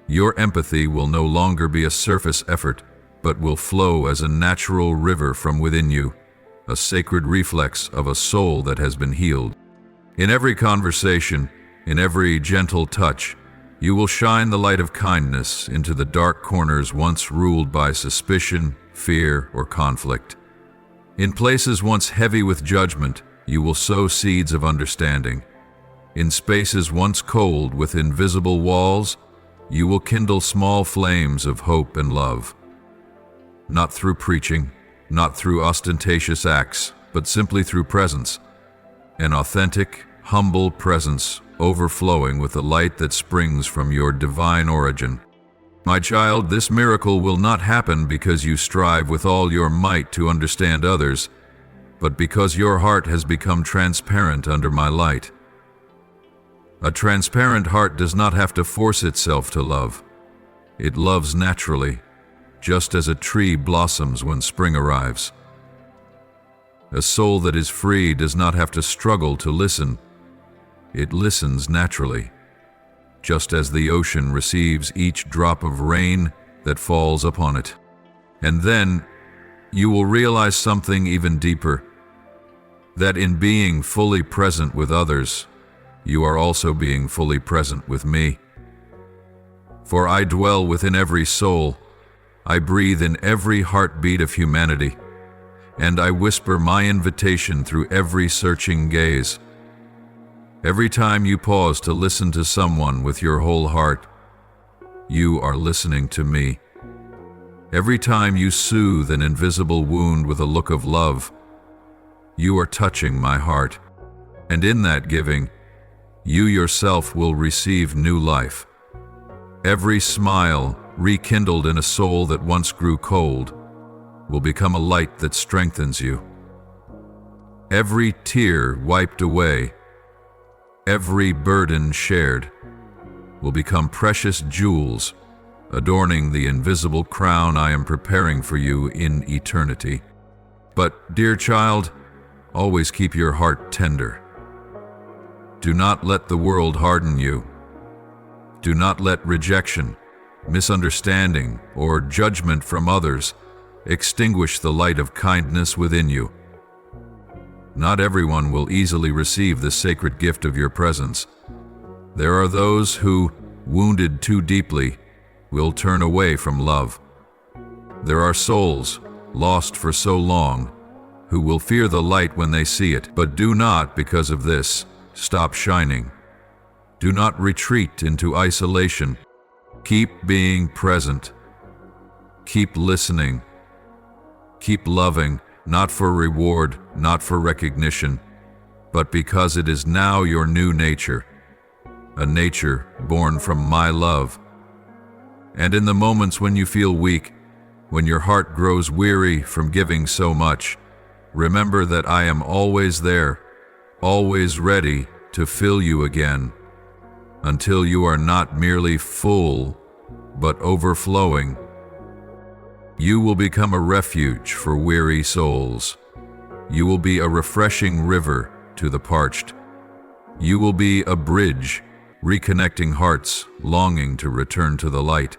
Your empathy will no longer be a surface effort, but will flow as a natural river from within you, a sacred reflex of a soul that has been healed. In every conversation, in every gentle touch, you will shine the light of kindness into the dark corners once ruled by suspicion, fear, or conflict. In places once heavy with judgment, you will sow seeds of understanding. In spaces once cold with invisible walls, you will kindle small flames of hope and love. Not through preaching, not through ostentatious acts, but simply through presence. An authentic, humble presence overflowing with the light that springs from your divine origin. My child, this miracle will not happen because you strive with all your might to understand others, but because your heart has become transparent under my light. A transparent heart does not have to force itself to love. It loves naturally, just as a tree blossoms when spring arrives. A soul that is free does not have to struggle to listen. It listens naturally, just as the ocean receives each drop of rain that falls upon it. And then you will realize something even deeper, that in being fully present with others, you are also being fully present with me. For I dwell within every soul, I breathe in every heartbeat of humanity, and I whisper my invitation through every searching gaze. Every time you pause to listen to someone with your whole heart, you are listening to me. Every time you soothe an invisible wound with a look of love, you are touching my heart. And in that giving, you yourself will receive new life. Every smile rekindled in a soul that once grew cold will become a light that strengthens you. Every tear wiped away, every burden shared, will become precious jewels, adorning the invisible crown I am preparing for you in eternity. But, dear child, always keep your heart tender. Do not let the world harden you. Do not let rejection, misunderstanding, or judgment from others extinguish the light of kindness within you. Not everyone will easily receive the sacred gift of your presence. There are those who, wounded too deeply, will turn away from love. There are souls, lost for so long, who will fear the light when they see it, but do not, because of this, stop shining. Do not retreat into isolation. Keep being present. Keep listening. Keep loving, not for reward, not for recognition, but because it is now your new nature, a nature born from my love. And in the moments when you feel weak, when your heart grows weary from giving so much, remember that I am always there, always ready to fill you again, until you are not merely full, but overflowing. You will become a refuge for weary souls. You will be a refreshing river to the parched. You will be a bridge, reconnecting hearts longing to return to the light.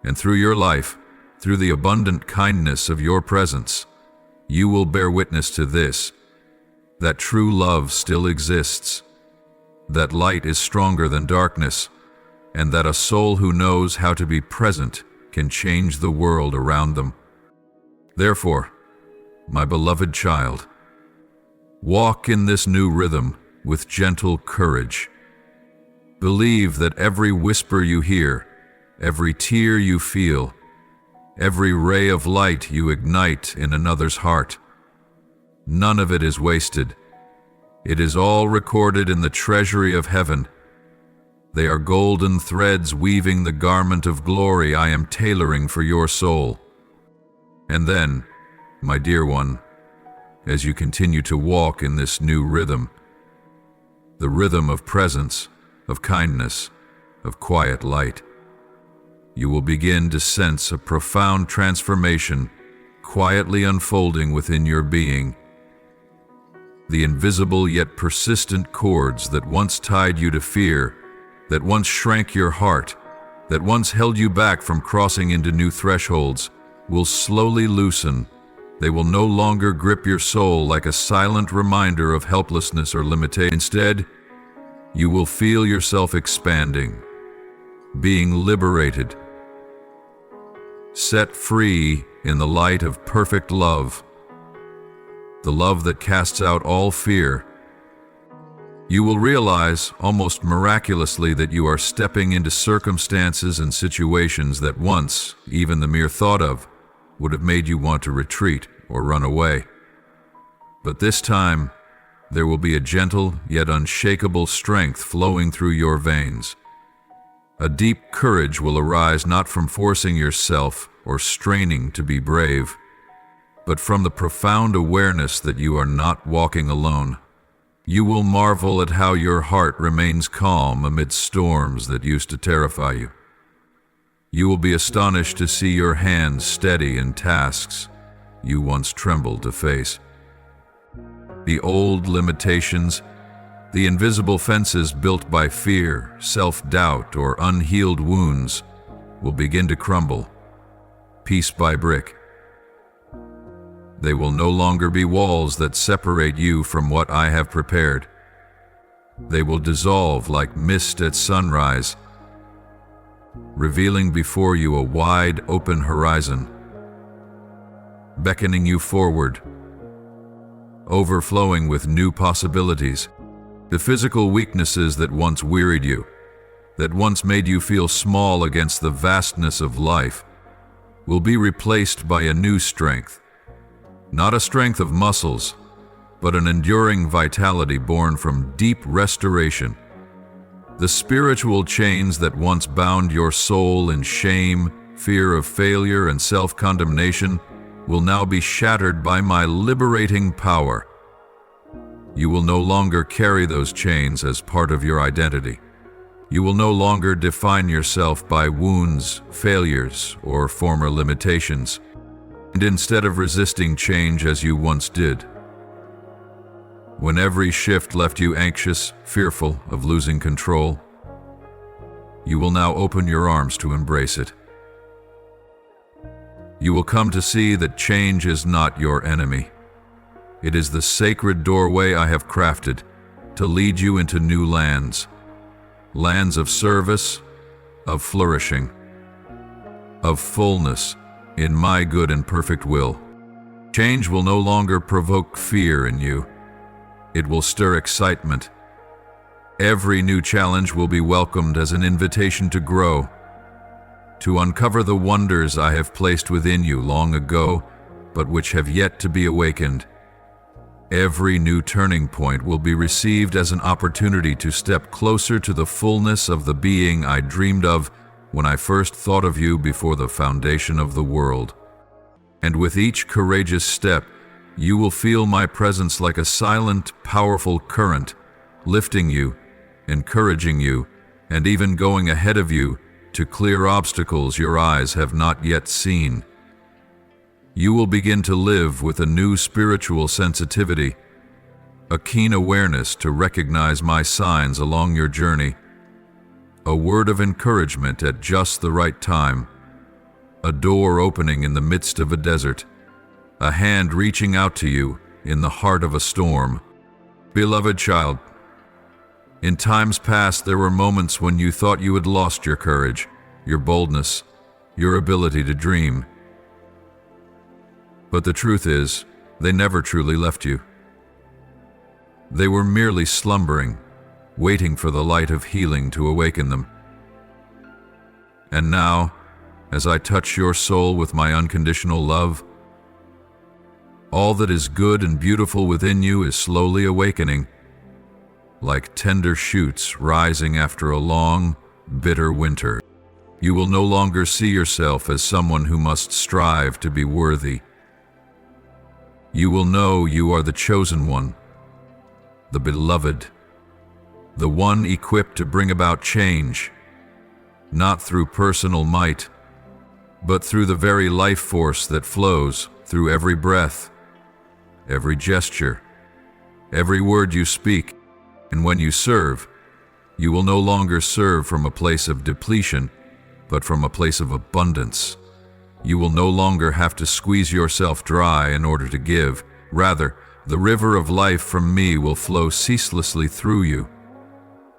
And through your life, through the abundant kindness of your presence, you will bear witness to this, that true love still exists, that light is stronger than darkness, and that a soul who knows how to be present can change the world around them. Therefore, my beloved child, walk in this new rhythm with gentle courage. Believe that every whisper you hear, every tear you feel, every ray of light you ignite in another's heart, none of it is wasted. It is all recorded in the treasury of heaven. They are golden threads weaving the garment of glory I am tailoring for your soul. And then, my dear one, as you continue to walk in this new rhythm, the rhythm of presence, of kindness, of quiet light, you will begin to sense a profound transformation quietly unfolding within your being. The invisible yet persistent cords that once tied you to fear, that once shrank your heart, that once held you back from crossing into new thresholds, will slowly loosen. They will no longer grip your soul like a silent reminder of helplessness or limitation. Instead, you will feel yourself expanding, being liberated, set free in the light of perfect love. the love that casts out all fear. You will realize, almost miraculously, that you are stepping into circumstances and situations that once, even the mere thought of, would have made you want to retreat or run away. But this time, there will be a gentle yet unshakable strength flowing through your veins. A deep courage will arise not from forcing yourself or straining to be brave, but from the profound awareness that you are not walking alone. You will marvel at how your heart remains calm amid storms that used to terrify you. You will be astonished to see your hands steady in tasks you once trembled to face. The old limitations, the invisible fences built by fear, self-doubt, or unhealed wounds, will begin to crumble, piece by brick. They will no longer be walls that separate you from what I have prepared. They will dissolve like mist at sunrise, revealing before you a wide, open horizon, beckoning you forward, overflowing with new possibilities. The physical weaknesses that once wearied you, that once made you feel small against the vastness of life, will be replaced by a new strength. Not a strength of muscles, but an enduring vitality born from deep restoration. The spiritual chains that once bound your soul in shame, fear of failure, and self-condemnation will now be shattered by my liberating power. You will no longer carry those chains as part of your identity. You will no longer define yourself by wounds, failures, or former limitations. And instead of resisting change as you once did, when every shift left you anxious, fearful of losing control, you will now open your arms to embrace it. You will come to see that change is not your enemy. It is the sacred doorway I have crafted to lead you into new lands, lands of service, of flourishing, of fullness, in my good and perfect will. Change will no longer provoke fear in you. It will stir excitement. Every new challenge will be welcomed as an invitation to grow, to uncover the wonders I have placed within you long ago, but which have yet to be awakened. Every new turning point will be received as an opportunity to step closer to the fullness of the being I dreamed of when I first thought of you before the foundation of the world. And with each courageous step, you will feel my presence like a silent, powerful current, lifting you, encouraging you, and even going ahead of you to clear obstacles your eyes have not yet seen. You will begin to live with a new spiritual sensitivity, a keen awareness to recognize my signs along your journey, a word of encouragement at just the right time, a door opening in the midst of a desert, a hand reaching out to you in the heart of a storm. Beloved child, in times past there were moments when you thought you had lost your courage, your boldness, your ability to dream. But the truth is, they never truly left you. They were merely slumbering, waiting for the light of healing to awaken them. And now, as I touch your soul with my unconditional love, all that is good and beautiful within you is slowly awakening, like tender shoots rising after a long, bitter winter. You will no longer see yourself as someone who must strive to be worthy. You will know you are the chosen one, the beloved, the one equipped to bring about change, not through personal might, but through the very life force that flows through every breath, every gesture, every word you speak. And when you serve, you will no longer serve from a place of depletion, but from a place of abundance. You will no longer have to squeeze yourself dry in order to give. Rather, the river of life from me will flow ceaselessly through you.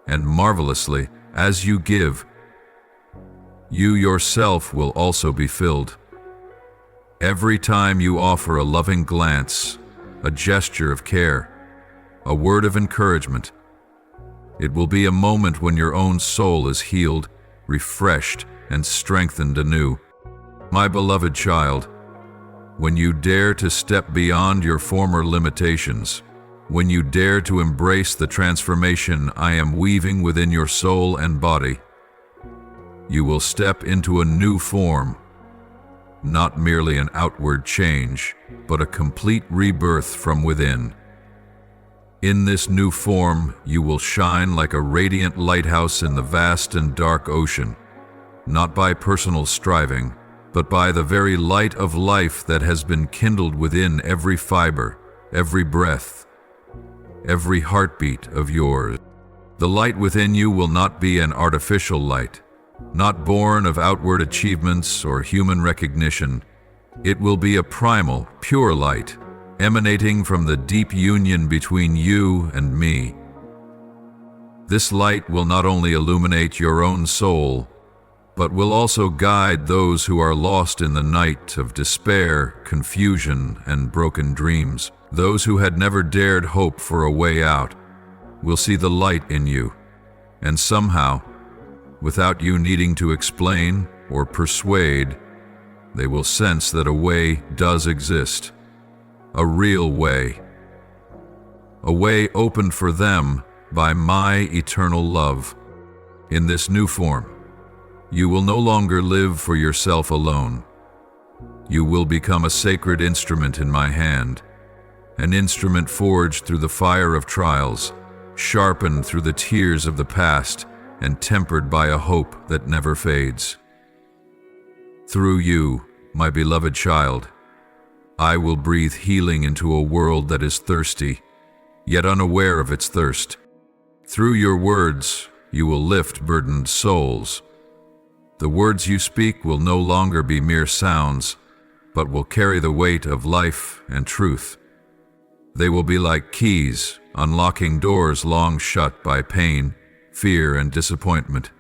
And marvelously, as you give, you yourself will also be filled. Every time you offer a loving glance, a gesture of care, a word of encouragement. It will be a moment when your own soul is healed, refreshed, and strengthened anew. My beloved child, when you dare to step beyond your former limitations, when you dare to embrace the transformation I am weaving within your soul and body, you will step into a new form, not merely an outward change, but a complete rebirth from within. In this new form, you will shine like a radiant lighthouse in the vast and dark ocean, not by personal striving, but by the very light of life that has been kindled within every fiber, every breath, every heartbeat of yours. The light within you will not be an artificial light, not born of outward achievements or human recognition. It will be a primal, pure light, emanating from the deep union between you and me. This light will not only illuminate your own soul, but will also guide those who are lost in the night of despair, confusion, and broken dreams. Those who had never dared hope for a way out will see the light in you, and somehow, without you needing to explain or persuade, they will sense that a way does exist, a real way, a way opened for them by my eternal love. In this new form, you will no longer live for yourself alone. You will become a sacred instrument in my hand, an instrument forged through the fire of trials, sharpened through the tears of the past, and tempered by a hope that never fades. Through you, my beloved child, I will breathe healing into a world that is thirsty, yet unaware of its thirst. Through your words, you will lift burdened souls. The words you speak will no longer be mere sounds, but will carry the weight of life and truth. They will be like keys, unlocking doors long shut by pain, fear, and disappointment.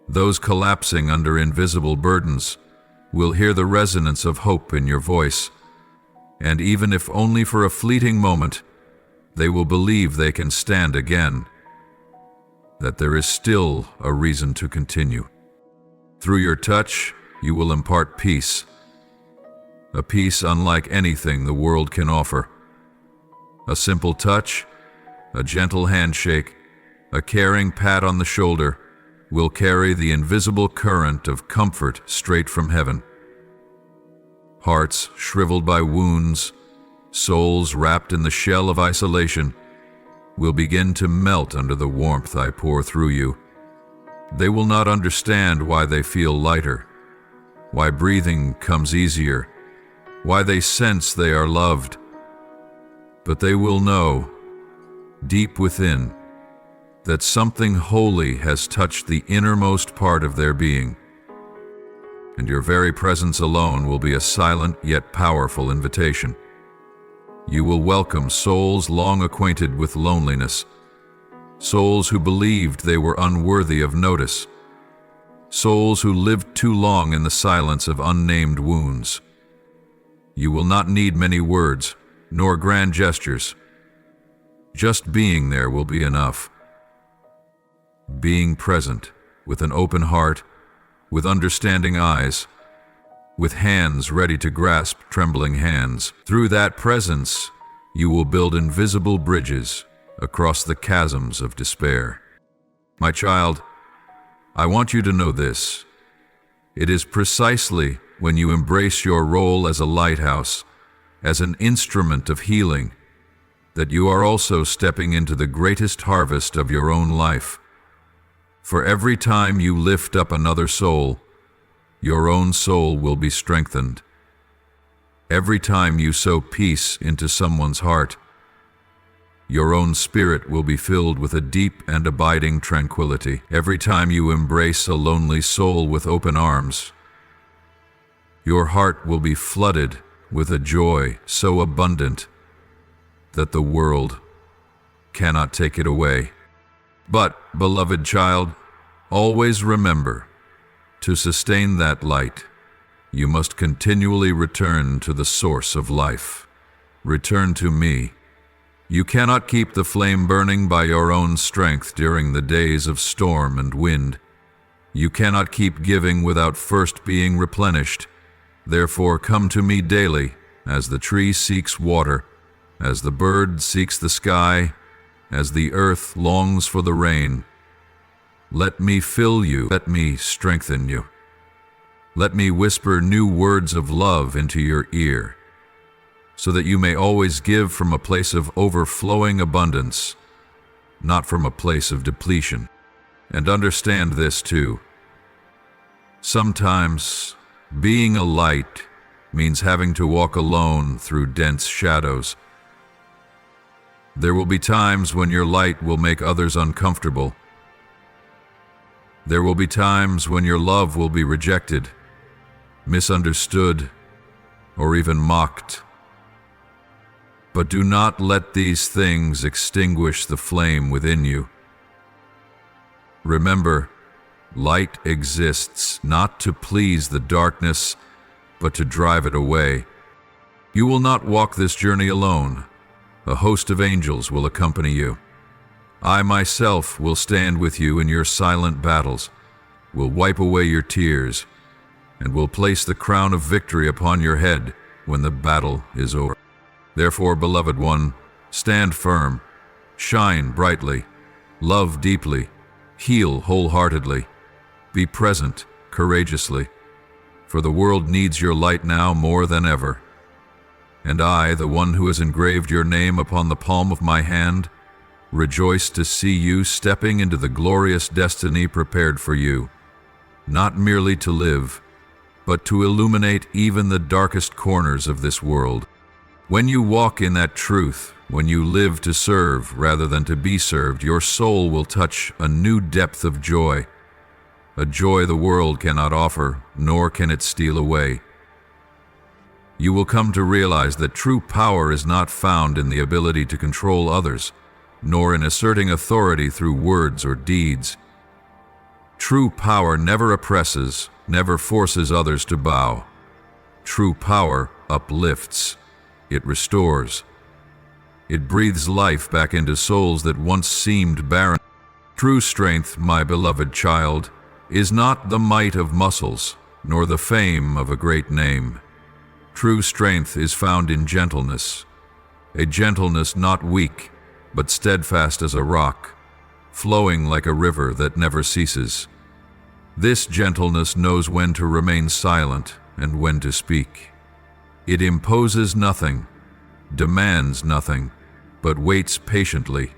Those collapsing under invisible burdens will hear the resonance of hope in your voice, and even if only for a fleeting moment, they will believe they can stand again, that there is still a reason to continue. Through your touch, you will impart peace, a peace unlike anything the world can offer. A simple touch, a gentle handshake, a caring pat on the shoulder will carry the invisible current of comfort straight from heaven. Hearts shriveled by wounds, souls wrapped in the shell of isolation, will begin to melt under the warmth I pour through you. They will not understand why they feel lighter, why breathing comes easier, why they sense they are loved. But they will know, deep within, that something holy has touched the innermost part of their being. And your very presence alone will be a silent yet powerful invitation. You will welcome souls long acquainted with loneliness, souls who believed they were unworthy of notice, souls who lived too long in the silence of unnamed wounds. You will not need many words, nor grand gestures. Just being there will be enough. Being present, with an open heart, with understanding eyes, with hands ready to grasp trembling hands. Through that presence, you will build invisible bridges across the chasms of despair. My child, I want you to know this. It is precisely when you embrace your role as a lighthouse, as an instrument of healing, that you are also stepping into the greatest harvest of your own life. For every time you lift up another soul, your own soul will be strengthened. Every time you sow peace into someone's heart, your own spirit will be filled with a deep and abiding tranquility. Every time you embrace a lonely soul with open arms, your heart will be flooded with a joy so abundant that the world cannot take it away. But, beloved child, always remember, to sustain that light, you must continually return to the source of life. return to me. You cannot keep the flame burning by your own strength during the days of storm and wind. You cannot keep giving without first being replenished. Therefore come to me daily, as the tree seeks water, as the bird seeks the sky, as the earth longs for the rain. Let me fill you, let me strengthen you. Let me whisper new words of love into your ear, so that you may always give from a place of overflowing abundance, not from a place of depletion. And understand this too. Sometimes being a light means having to walk alone through dense shadows. There will be times when your light will make others uncomfortable. There will be times when your love will be rejected, misunderstood, or even mocked. But do not let these things extinguish the flame within you. Remember, light exists not to please the darkness, but to drive it away. You will not walk this journey alone. A host of angels will accompany you. I myself will stand with you in your silent battles, will wipe away your tears, and will place the crown of victory upon your head when the battle is over. Therefore, beloved one, stand firm, shine brightly, love deeply, heal wholeheartedly, be present courageously, for the world needs your light now more than ever. And I, the one who has engraved your name upon the palm of my hand, rejoice to see you stepping into the glorious destiny prepared for you, not merely to live, but to illuminate even the darkest corners of this world. When you walk in that truth, when you live to serve rather than to be served, your soul will touch a new depth of joy, a joy the world cannot offer, nor can it steal away. You will come to realize that true power is not found in the ability to control others, nor in asserting authority through words or deeds. True power never oppresses, never forces others to bow. True power uplifts. It restores. It breathes life back into souls that once seemed barren. True strength, my beloved child, is not the might of muscles, nor the fame of a great name. True strength is found in gentleness, a gentleness not weak, but steadfast as a rock, flowing like a river that never ceases. This gentleness knows when to remain silent and when to speak. It imposes nothing, demands nothing, but waits patiently,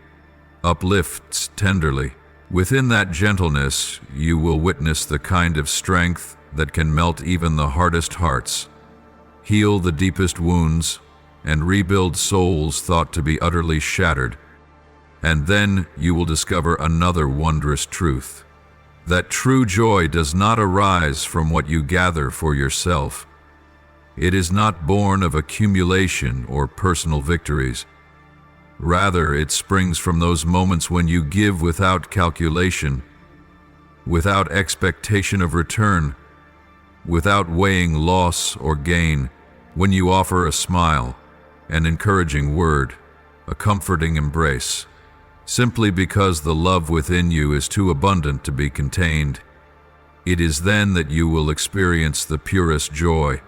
uplifts tenderly. Within that gentleness, you will witness the kind of strength that can melt even the hardest hearts, heal the deepest wounds, and rebuild souls thought to be utterly shattered. And then you will discover another wondrous truth, that true joy does not arise from what you gather for yourself. It is not born of accumulation or personal victories. Rather, it springs from those moments when you give without calculation, without expectation of return, without weighing loss or gain, when you offer a smile, an encouraging word, a comforting embrace, simply because the love within you is too abundant to be contained. It is then that you will experience the purest joy,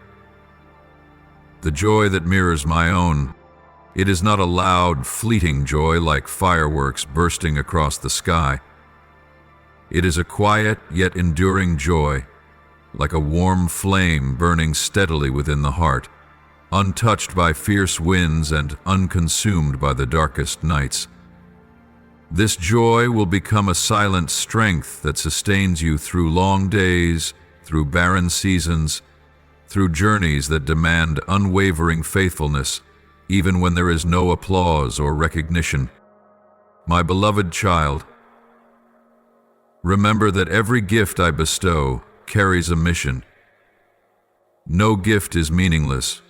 the joy that mirrors my own. It is not a loud, fleeting joy like fireworks bursting across the sky. It is a quiet yet enduring joy, like a warm flame burning steadily within the heart, untouched by fierce winds and unconsumed by the darkest nights. This joy will become a silent strength that sustains you through long days, through barren seasons, through journeys that demand unwavering faithfulness, even when there is no applause or recognition. My beloved child, remember that every gift I bestow carries a mission. No gift is meaningless.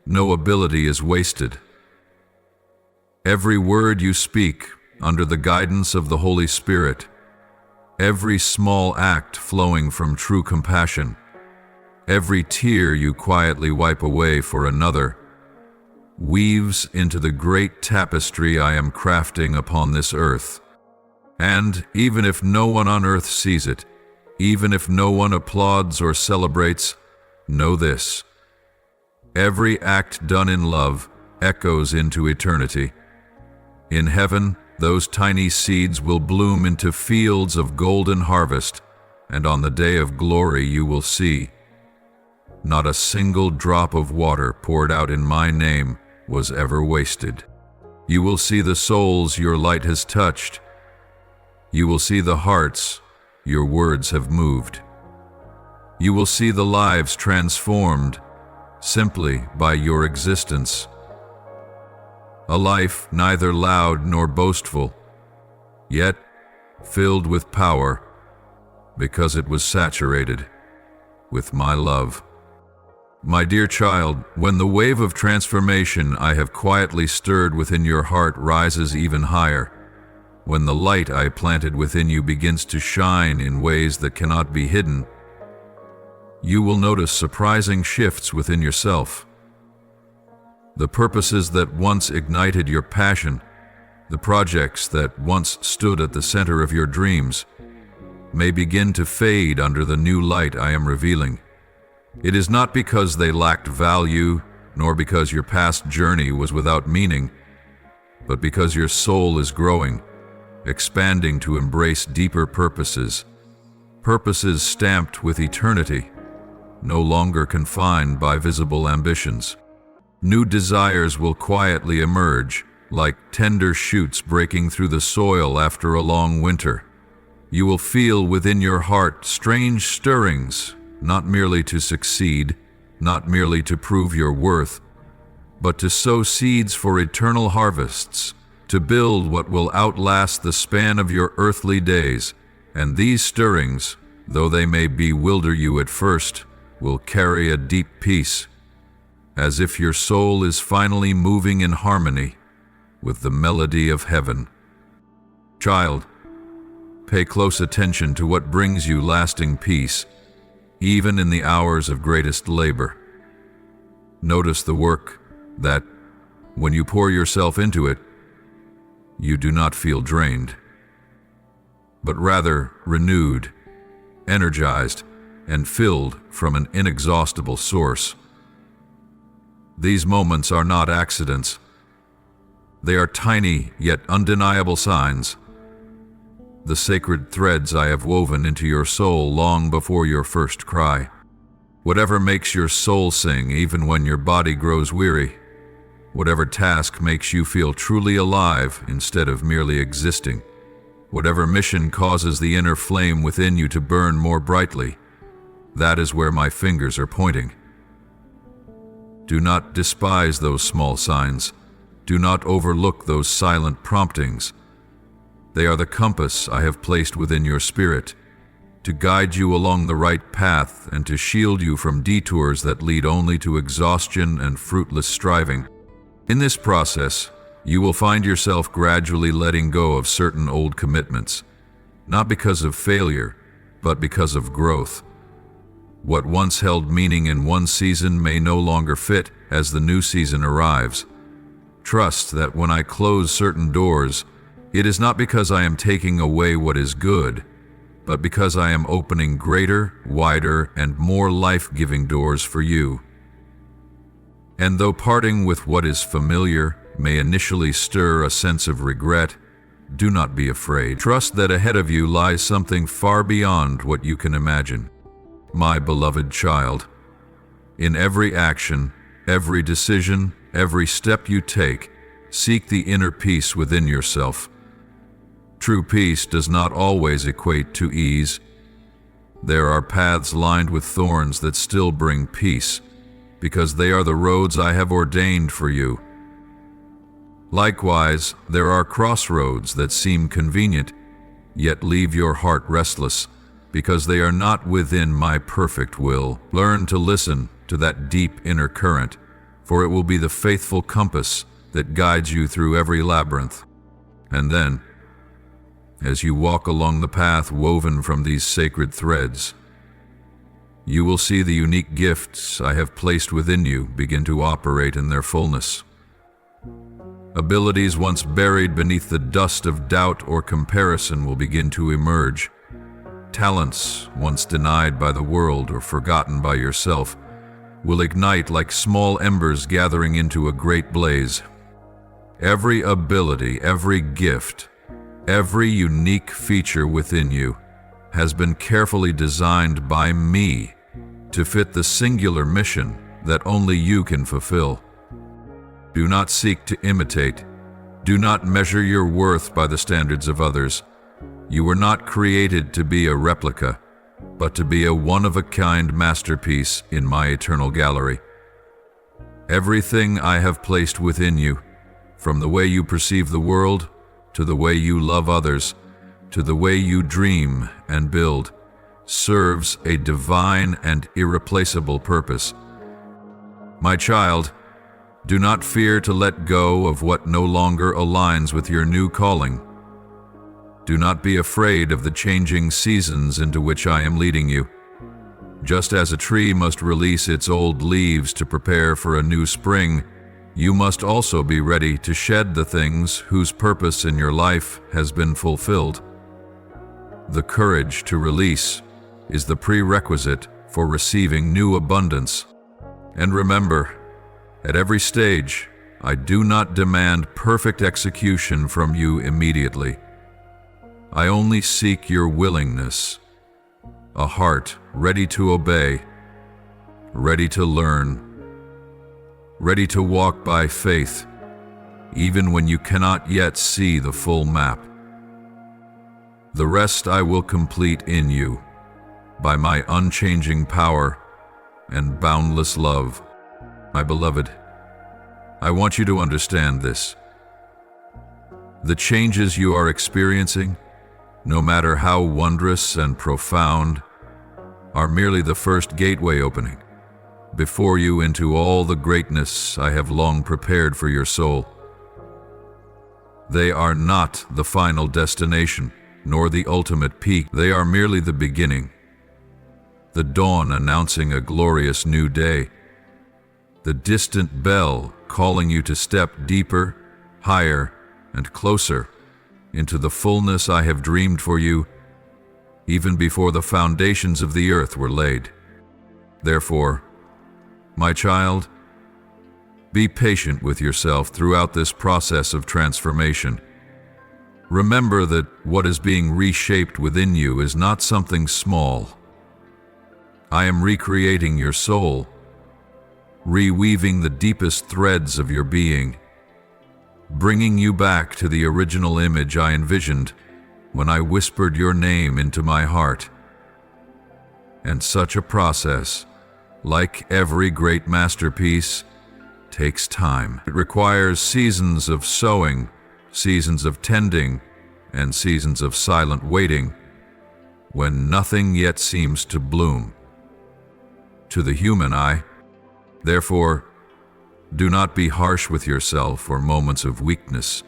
No ability is wasted. Every word you speak, under the guidance of the Holy Spirit, every small act flowing from true compassion, every tear you quietly wipe away for another, weaves into the great tapestry I am crafting upon this earth. And even if no one on earth sees it, even if no one applauds or celebrates, know this: every act done in love echoes into eternity. In heaven, those tiny seeds will bloom into fields of golden harvest, and on the day of glory you will see. Not a single drop of water poured out in my name was ever wasted. You will see the souls your light has touched. You will see the hearts your words have moved. You will see the lives transformed simply by your existence. A life neither loud nor boastful, yet filled with power, because it was saturated with my love. My dear child, when the wave of transformation I have quietly stirred within your heart rises even higher, when the light I planted within you begins to shine in ways that cannot be hidden, you will notice surprising shifts within yourself. The purposes that once ignited your passion, the projects that once stood at the center of your dreams, may begin to fade under the new light I am revealing. It is not because they lacked value, nor because your past journey was without meaning, but because your soul is growing, expanding to embrace deeper purposes, purposes stamped with eternity, no longer confined by visible ambitions. New desires will quietly emerge, like tender shoots breaking through the soil after a long winter. You will feel within your heart strange stirrings, not merely to succeed, not merely to prove your worth, but to sow seeds for eternal harvests, to build what will outlast the span of your earthly days. And these stirrings, though they may bewilder you at first, will carry a deep peace, as if your soul is finally moving in harmony with the melody of heaven. Child, pay close attention to what brings you lasting peace, even in the hours of greatest labor. Notice the work that, when you pour yourself into it, you do not feel drained, but rather renewed, energized, and filled from an inexhaustible source. These moments are not accidents. They are tiny yet undeniable signs, the sacred threads I have woven into your soul long before your first cry. Whatever makes your soul sing even when your body grows weary, whatever task makes you feel truly alive instead of merely existing, whatever mission causes the inner flame within you to burn more brightly, that is where my fingers are pointing. Do not despise those small signs. Do not overlook those silent promptings. They are the compass I have placed within your spirit, to guide you along the right path and to shield you from detours that lead only to exhaustion and fruitless striving. In this process, you will find yourself gradually letting go of certain old commitments, not because of failure, but because of growth. What once held meaning in one season may no longer fit as the new season arrives. Trust that when I close certain doors, it is not because I am taking away what is good, but because I am opening greater, wider, and more life-giving doors for you. And though parting with what is familiar may initially stir a sense of regret, do not be afraid. Trust that ahead of you lies something far beyond what you can imagine. My beloved child, in every action, every decision, every step you take, seek the inner peace within yourself. True peace does not always equate to ease. There are paths lined with thorns that still bring peace, because they are the roads I have ordained for you. Likewise, there are crossroads that seem convenient, yet leave your heart restless, because they are not within my perfect will. Learn to listen to that deep inner current, for it will be the faithful compass that guides you through every labyrinth. And then, as you walk along the path woven from these sacred threads, you will see the unique gifts I have placed within you begin to operate in their fullness. Abilities once buried beneath the dust of doubt or comparison will begin to emerge. Talents once denied by the world or forgotten by yourself will ignite like small embers gathering into a great blaze. Every ability, every gift, every unique feature within you has been carefully designed by me to fit the singular mission that only you can fulfill. Do not seek to imitate. Do not measure your worth by the standards of others. You were not created to be a replica, but to be a one-of-a-kind masterpiece in my eternal gallery. Everything I have placed within you, from the way you perceive the world, to the way you love others, to the way you dream and build, serves a divine and irreplaceable purpose. My child, do not fear to let go of what no longer aligns with your new calling. Do not be afraid of the changing seasons into which I am leading you. Just as a tree must release its old leaves to prepare for a new spring, you must also be ready to shed the things whose purpose in your life has been fulfilled. The courage to release is the prerequisite for receiving new abundance. And remember, at every stage, I do not demand perfect execution from you immediately. I only seek your willingness, a heart ready to obey, ready to learn, ready to walk by faith, even when you cannot yet see the full map. The rest I will complete in you by my unchanging power and boundless love. My beloved, I want you to understand this. The changes you are experiencing, no matter how wondrous and profound, are merely the first gateway opening before you into all the greatness I have long prepared for your soul. They are not the final destination, nor the ultimate peak. They are merely the beginning, the dawn announcing a glorious new day, the distant bell calling you to step deeper, higher, and closer into the fullness I have dreamed for you, even before the foundations of the earth were laid. Therefore, my child, be patient with yourself throughout this process of transformation. Remember that what is being reshaped within you is not something small. I am recreating your soul, reweaving the deepest threads of your being, bringing you back to the original image I envisioned when I whispered your name into my heart. And such a process, like every great masterpiece, takes time. It requires seasons of sowing, seasons of tending, and seasons of silent waiting, when nothing yet seems to bloom. To the human eye, therefore, do not be harsh with yourself for moments of weakness,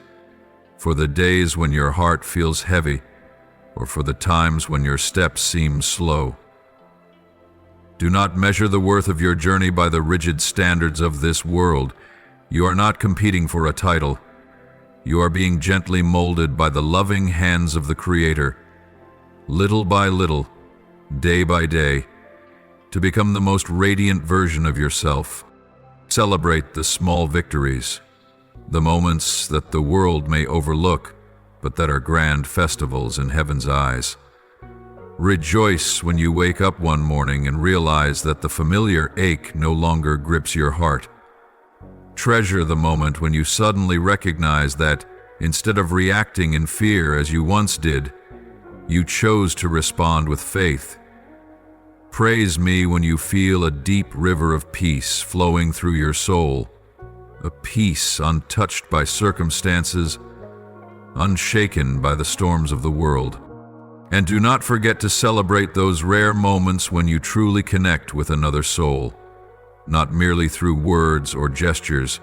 for the days when your heart feels heavy, or for the times when your steps seem slow. Do not measure the worth of your journey by the rigid standards of this world. You are not competing for a title. You are being gently molded by the loving hands of the Creator, little by little, day by day, to become the most radiant version of yourself. Celebrate the small victories, the moments that the world may overlook, but that are grand festivals in heaven's eyes. Rejoice when you wake up one morning and realize that the familiar ache no longer grips your heart. Treasure the moment when you suddenly recognize that, instead of reacting in fear as you once did, you chose to respond with faith. Praise me when you feel a deep river of peace flowing through your soul, a peace untouched by circumstances, unshaken by the storms of the world. And do not forget to celebrate those rare moments when you truly connect with another soul, not merely through words or gestures,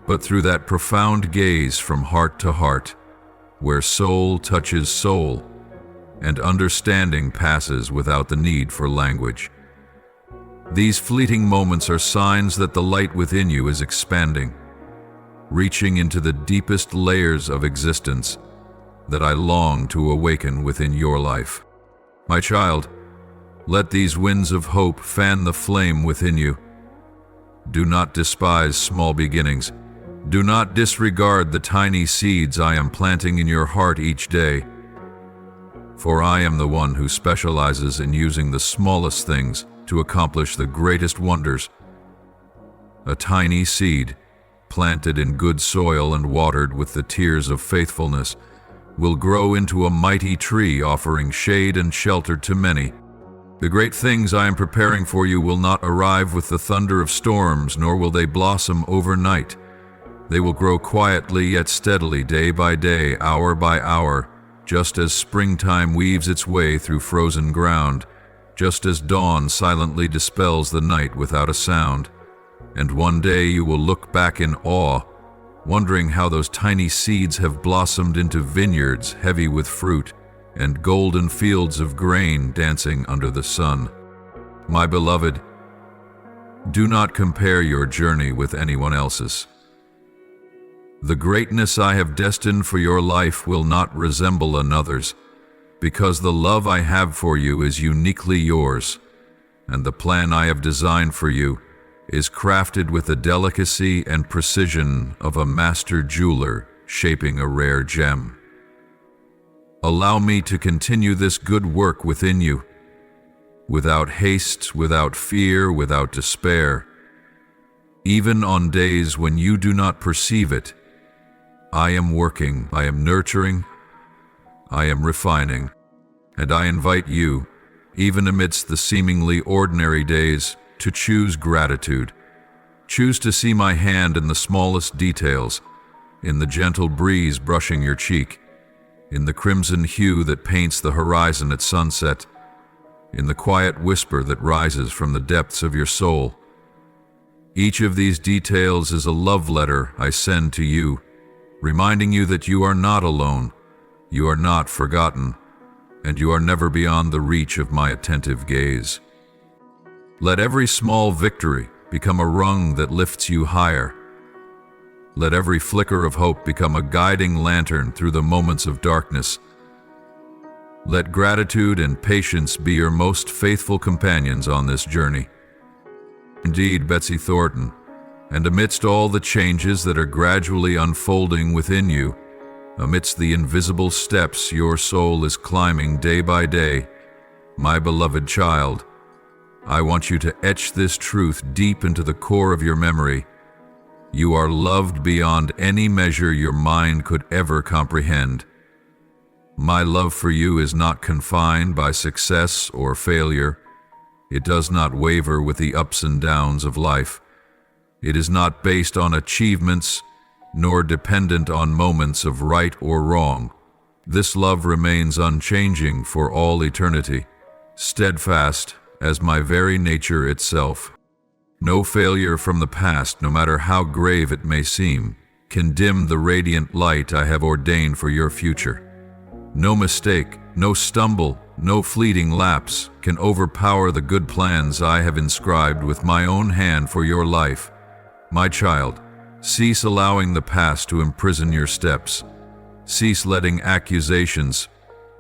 but through that profound gaze from heart to heart, where soul touches soul, and understanding passes without the need for language. These fleeting moments are signs that the light within you is expanding. reaching into the deepest layers of existence that I long to awaken within your life. My child, let these winds of hope fan the flame within you. Do not despise small beginnings. Do not disregard the tiny seeds I am planting in your heart each day. For I am the one who specializes in using the smallest things to accomplish the greatest wonders. A tiny seed, planted in good soil and watered with the tears of faithfulness, will grow into a mighty tree offering shade and shelter to many. The great things I am preparing for you will not arrive with the thunder of storms, nor will they blossom overnight. They will grow quietly yet steadily, day by day, hour by hour, just as springtime weaves its way through frozen ground, just as dawn silently dispels the night without a sound. And one day you will look back in awe, wondering how those tiny seeds have blossomed into vineyards heavy with fruit and golden fields of grain dancing under the sun. My beloved, do not compare your journey with anyone else's. The greatness I have destined for your life will not resemble another's, because the love I have for you is uniquely yours, and the plan I have designed for you is crafted with the delicacy and precision of a master jeweler shaping a rare gem. Allow me to continue this good work within you, without haste, without fear, without despair. Even on days when you do not perceive it, I am working, I am nurturing, I am refining, and I invite you, even amidst the seemingly ordinary days, to choose gratitude. Choose to see my hand in the smallest details, in the gentle breeze brushing your cheek, in the crimson hue that paints the horizon at sunset, in the quiet whisper that rises from the depths of your soul. Each of these details is a love letter I send to you, reminding you that you are not alone, you are not forgotten, and you are never beyond the reach of my attentive gaze. Let every small victory become a rung that lifts you higher. Let every flicker of hope become a guiding lantern through the moments of darkness. Let gratitude and patience be your most faithful companions on this journey. Indeed, Betsy Thornton, and amidst all the changes that are gradually unfolding within you, amidst the invisible steps your soul is climbing day by day, my beloved child, I want you to etch this truth deep into the core of your memory. You are loved beyond any measure your mind could ever comprehend. My love for you is not confined by success or failure. It does not waver with the ups and downs of life. It is not based on achievements, nor dependent on moments of right or wrong. This love remains unchanging for all eternity, steadfast as my very nature itself. No failure from the past, no matter how grave it may seem, can dim the radiant light I have ordained for your future. No mistake, no stumble, no fleeting lapse can overpower the good plans I have inscribed with my own hand for your life. My child, cease allowing the past to imprison your steps. Cease letting accusations,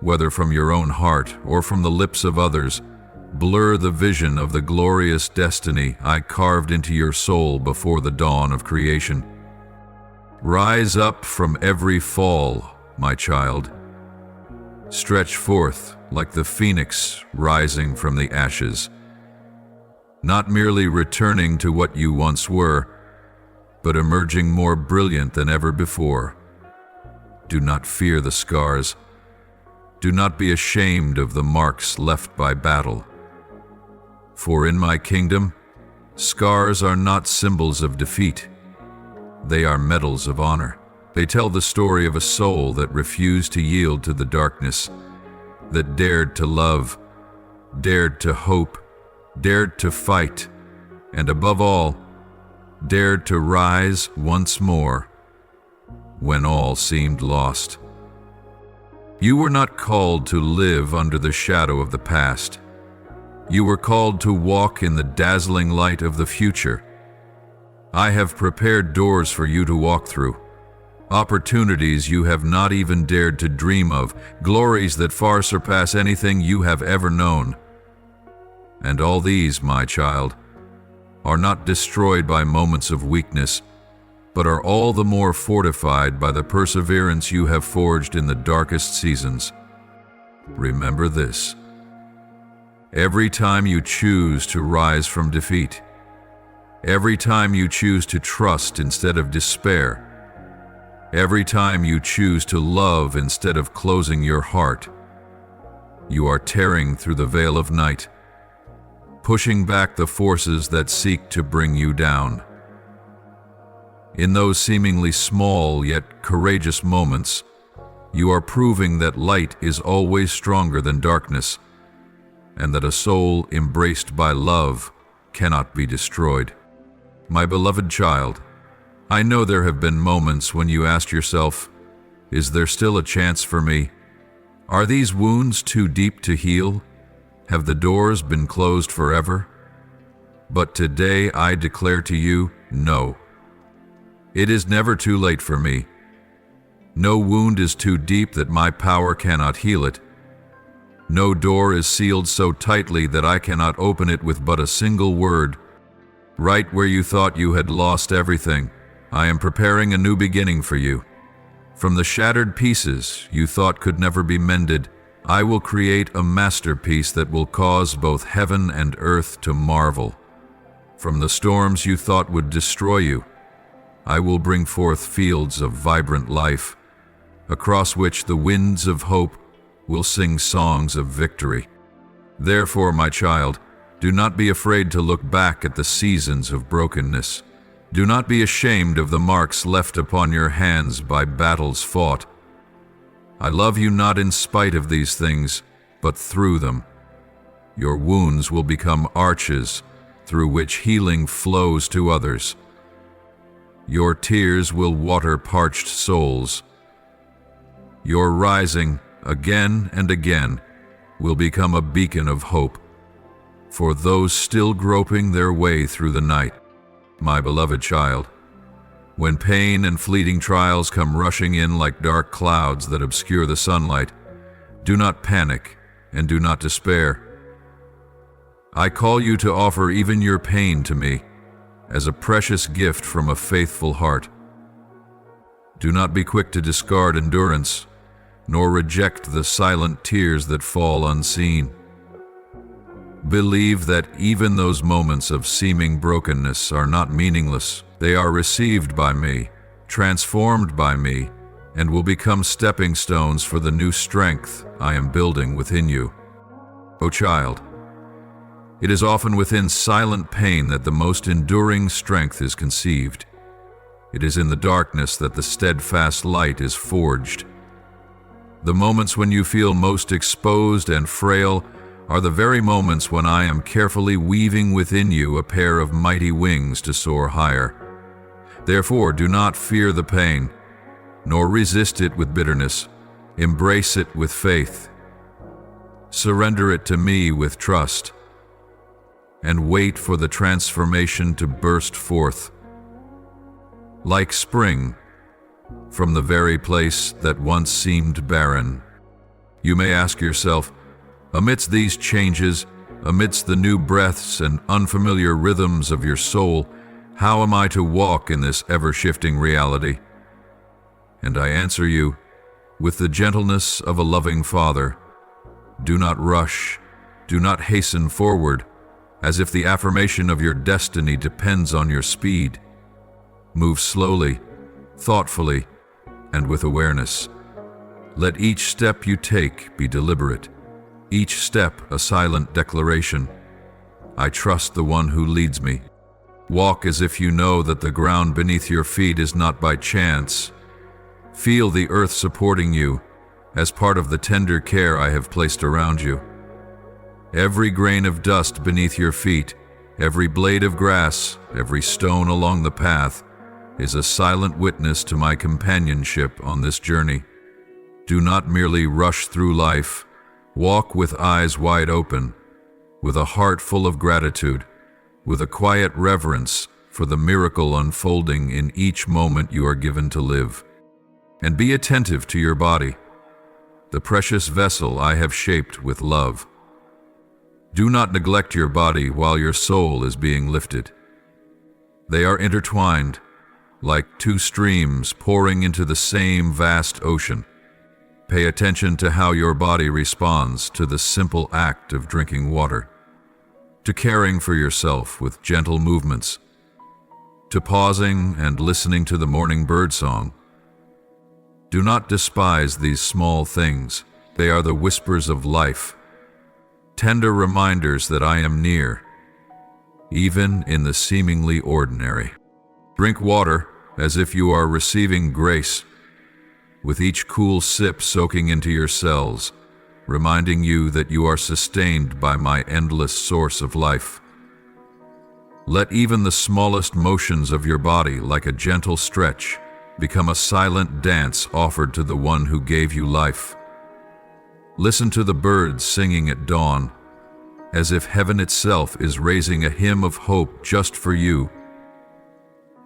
whether from your own heart or from the lips of others, blur the vision of the glorious destiny I carved into your soul before the dawn of creation. Rise up from every fall, my child. Stretch forth like the phoenix rising from the ashes, not merely returning to what you once were, but emerging more brilliant than ever before. Do not fear the scars. Do not be ashamed of the marks left by battle. For in my kingdom, scars are not symbols of defeat. They are medals of honor. They tell the story of a soul that refused to yield to the darkness, that dared to love, dared to hope, dared to fight, and above all, dared to rise once more when all seemed lost. You were not called to live under the shadow of the past. You were called to walk in the dazzling light of the future. I have prepared doors for you to walk through, opportunities you have not even dared to dream of, glories that far surpass anything you have ever known. And all these, my child, are not destroyed by moments of weakness, but are all the more fortified by the perseverance you have forged in the darkest seasons. Remember this: every time you choose to rise from defeat, every time you choose to trust instead of despair, every time you choose to love instead of closing your heart, you are tearing through the veil of night, pushing back the forces that seek to bring you down. In those seemingly small yet courageous moments, you are proving that light is always stronger than darkness, and that a soul embraced by love cannot be destroyed. My beloved child, I know there have been moments when you asked yourself, is there still a chance for me? Are these wounds too deep to heal? Have the doors been closed forever? But today I declare to you, no. It is never too late for me. No wound is too deep that my power cannot heal it. No door is sealed so tightly that I cannot open it with but a single word. Right where you thought you had lost everything, I am preparing a new beginning for you. From the shattered pieces you thought could never be mended, I will create a masterpiece that will cause both heaven and earth to marvel. From the storms you thought would destroy you, I will bring forth fields of vibrant life, across which the winds of hope will sing songs of victory. Therefore, my child, do not be afraid to look back at the seasons of brokenness. Do not be ashamed of the marks left upon your hands by battles fought. I love you not in spite of these things, but through them. Your wounds will become arches through which healing flows to others. Your tears will water parched souls. Your rising, again and again, will become a beacon of hope for those still groping their way through the night. My beloved child, when pain and fleeting trials come rushing in like dark clouds that obscure the sunlight, do not panic and do not despair. I call you to offer even your pain to me as a precious gift from a faithful heart. Do not be quick to discard endurance, nor reject the silent tears that fall unseen. Believe that even those moments of seeming brokenness are not meaningless. They are received by me, transformed by me, and will become stepping stones for the new strength I am building within you. O child, it is often within silent pain that the most enduring strength is conceived. It is in the darkness that the steadfast light is forged. The moments when you feel most exposed and frail are the very moments when I am carefully weaving within you a pair of mighty wings to soar higher. Therefore, do not fear the pain, nor resist it with bitterness. Embrace it with faith. Surrender it to me with trust, and wait for the transformation to burst forth. Like spring, from the very place that once seemed barren. You may ask yourself, amidst these changes, amidst the new breaths and unfamiliar rhythms of your soul, how am I to walk in this ever-shifting reality? And I answer you, with the gentleness of a loving father, do not rush, do not hasten forward, as if the affirmation of your destiny depends on your speed. Move slowly, thoughtfully, and with awareness. Let each step you take be deliberate, each step a silent declaration. I trust the one who leads me. Walk as if you know that the ground beneath your feet is not by chance. Feel the earth supporting you as part of the tender care I have placed around you. Every grain of dust beneath your feet, every blade of grass, every stone along the path is a silent witness to my companionship on this journey. Do not merely rush through life. Walk with eyes wide open, with a heart full of gratitude, with a quiet reverence for the miracle unfolding in each moment you are given to live. And be attentive to your body, the precious vessel I have shaped with love. Do not neglect your body while your soul is being lifted. They are intertwined, like two streams pouring into the same vast ocean. Pay attention to how your body responds to the simple act of drinking water, to caring for yourself with gentle movements, to pausing and listening to the morning birdsong. Do not despise these small things. They are the whispers of life, tender reminders that I am near, even in the seemingly ordinary. Drink water as if you are receiving grace, with each cool sip soaking into your cells, reminding you that you are sustained by my endless source of life. Let even the smallest motions of your body, like a gentle stretch, become a silent dance offered to the one who gave you life. Listen to the birds singing at dawn, as if heaven itself is raising a hymn of hope just for you.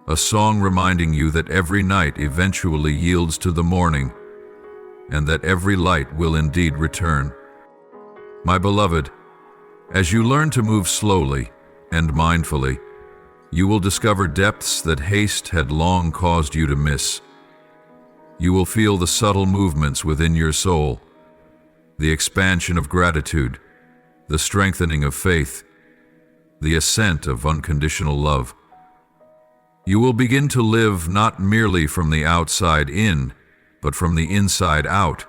A song reminding you that every night eventually yields to the morning, and that every light will indeed return. My beloved, as you learn to move slowly and mindfully, you will discover depths that haste had long caused you to miss. You will feel the subtle movements within your soul, the expansion of gratitude, the strengthening of faith, the ascent of unconditional love. You will begin to live not merely from the outside in, but from the inside out.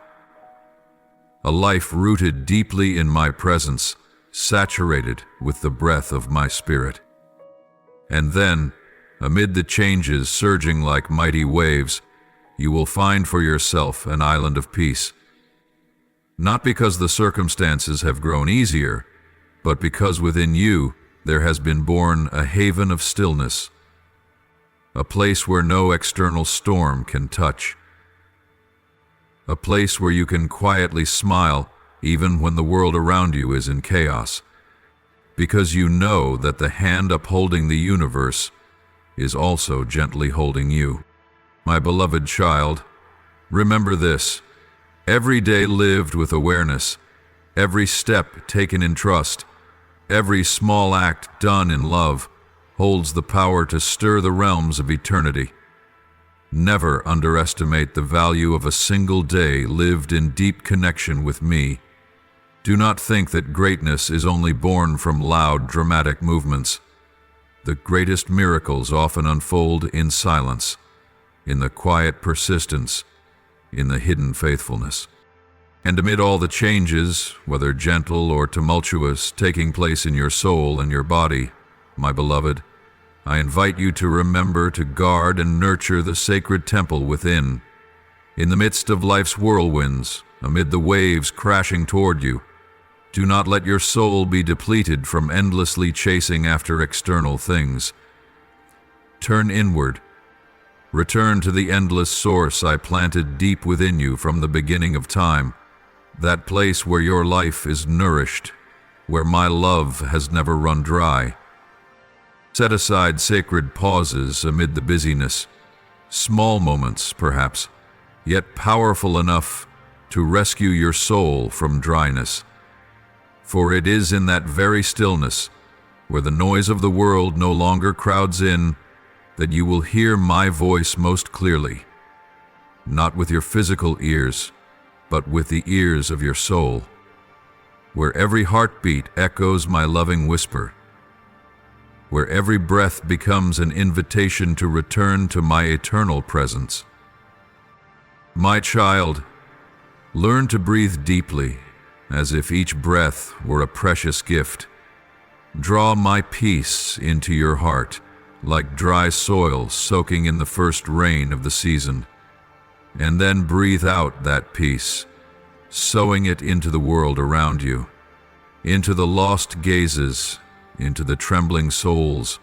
A life rooted deeply in my presence, saturated with the breath of my spirit. And then, amid the changes surging like mighty waves, you will find for yourself an island of peace. Not because the circumstances have grown easier, but because within you there has been born a haven of stillness, a place where no external storm can touch, a place where you can quietly smile even when the world around you is in chaos, because you know that the hand upholding the universe is also gently holding you. My beloved child, remember this: every day lived with awareness, every step taken in trust, every small act done in love, holds the power to stir the realms of eternity. Never underestimate the value of a single day lived in deep connection with me. Do not think that greatness is only born from loud, dramatic movements. The greatest miracles often unfold in silence, in the quiet persistence, in the hidden faithfulness. And amid all the changes, whether gentle or tumultuous, taking place in your soul and your body, my beloved, I invite you to remember to guard and nurture the sacred temple within. In the midst of life's whirlwinds, amid the waves crashing toward you, do not let your soul be depleted from endlessly chasing after external things. Turn inward. Return to the endless source I planted deep within you from the beginning of time, that place where your life is nourished, where my love has never run dry. Set aside sacred pauses amid the busyness, small moments perhaps, yet powerful enough to rescue your soul from dryness. For it is in that very stillness, where the noise of the world no longer crowds in, that you will hear my voice most clearly, not with your physical ears, but with the ears of your soul, where every heartbeat echoes my loving whisper, where every breath becomes an invitation to return to my eternal presence. My child, learn to breathe deeply, as if each breath were a precious gift. Draw my peace into your heart, like dry soil soaking in the first rain of the season, and then breathe out that peace, sowing it into the world around you, into the lost gazes, into the trembling souls,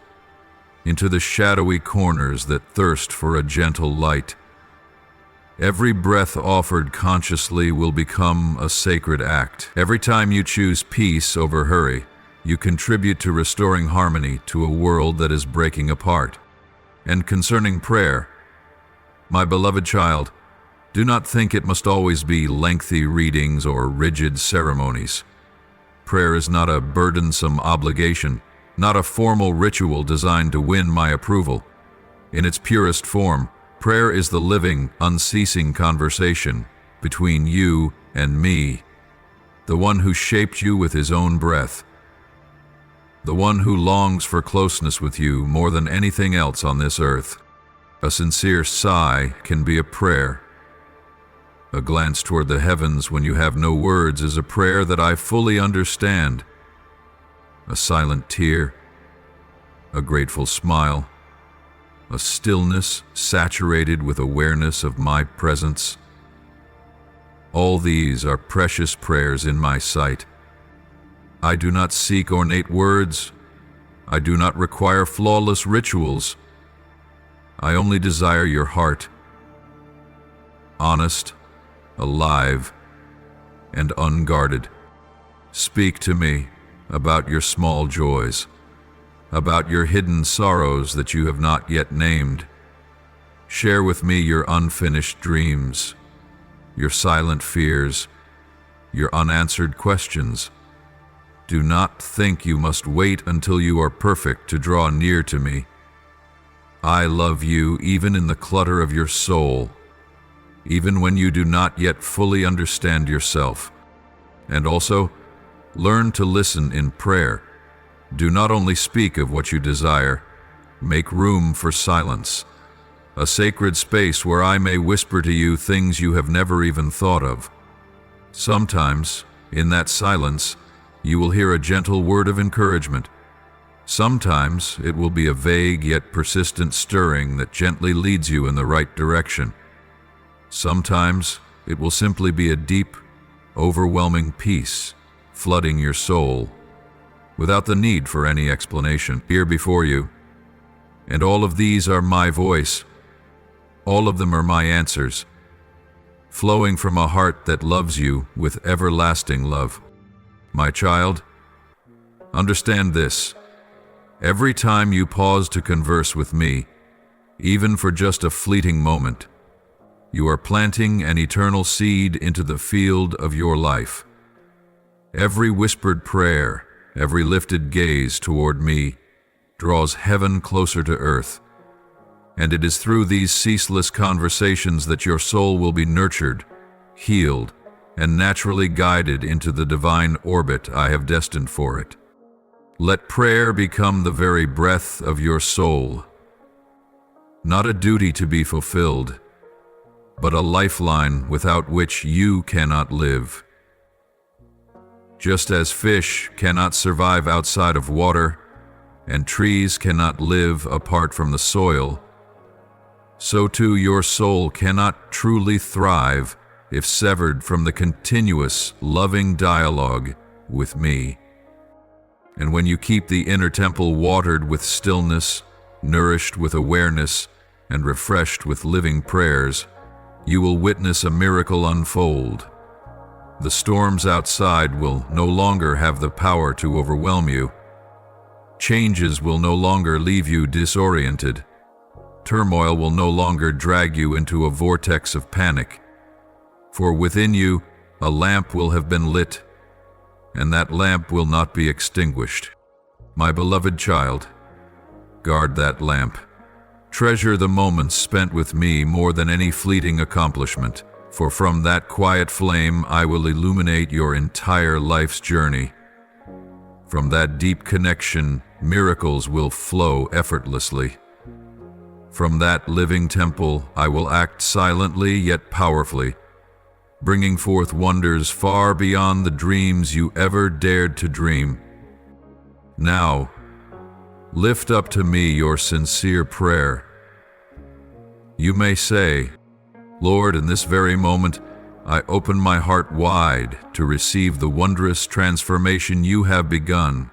into the shadowy corners that thirst for a gentle light. Every breath offered consciously will become a sacred act. Every time you choose peace over hurry, You contribute to restoring harmony to a world that is breaking apart. And concerning prayer, my beloved child, do not think it must always be lengthy readings or rigid ceremonies. Prayer is not a burdensome obligation, not a formal ritual designed to win my approval. In its purest form, prayer is the living, unceasing conversation between you and me, the one who shaped you with his own breath, the one who longs for closeness with you more than anything else on this earth. A sincere sigh can be a prayer. A glance toward the heavens when you have no words is a prayer that I fully understand. A silent tear, a grateful smile, a stillness saturated with awareness of my presence. All these are precious prayers in my sight. I do not seek ornate words. I do not require flawless rituals. I only desire your heart, honest, alive, and unguarded. Speak to me about your small joys, about your hidden sorrows that you have not yet named. Share with me your unfinished dreams, your silent fears, your unanswered questions. Do not think you must wait until you are perfect to draw near to me. I love you even in the clutter of your soul, even when you do not yet fully understand yourself. And also, learn to listen in prayer. Do not only speak of what you desire, make room for silence, a sacred space where I may whisper to you things you have never even thought of. Sometimes, in that silence, you will hear a gentle word of encouragement. Sometimes it will be a vague yet persistent stirring that gently leads you in the right direction. Sometimes it will simply be a deep, overwhelming peace flooding your soul, without the need for any explanation, here before you. And all of these are my voice. All of them are my answers, flowing from a heart that loves you with everlasting love. My child, understand this. Every time you pause to converse with me, even for just a fleeting moment, you are planting an eternal seed into the field of your life. Every whispered prayer, every lifted gaze toward me, draws heaven closer to earth. And it is through these ceaseless conversations that your soul will be nurtured, healed, and naturally guided into the divine orbit I have destined for it. Let prayer become the very breath of your soul, not a duty to be fulfilled, but a lifeline without which you cannot live. Just as fish cannot survive outside of water, and trees cannot live apart from the soil, so too your soul cannot truly thrive if severed from the continuous, loving dialogue with me. And when you keep the inner temple watered with stillness, nourished with awareness, and refreshed with living prayers, you will witness a miracle unfold. The storms outside will no longer have the power to overwhelm you. Changes will no longer leave you disoriented. Turmoil will no longer drag you into a vortex of panic. For within you, a lamp will have been lit, and that lamp will not be extinguished. My beloved child, guard that lamp. Treasure the moments spent with me more than any fleeting accomplishment, for from that quiet flame I will illuminate your entire life's journey. From that deep connection, miracles will flow effortlessly. From that living temple, I will act silently yet powerfully, bringing forth wonders far beyond the dreams you ever dared to dream. Now, lift up to me your sincere prayer. You may say, Lord, in this very moment, I open my heart wide to receive the wondrous transformation you have begun.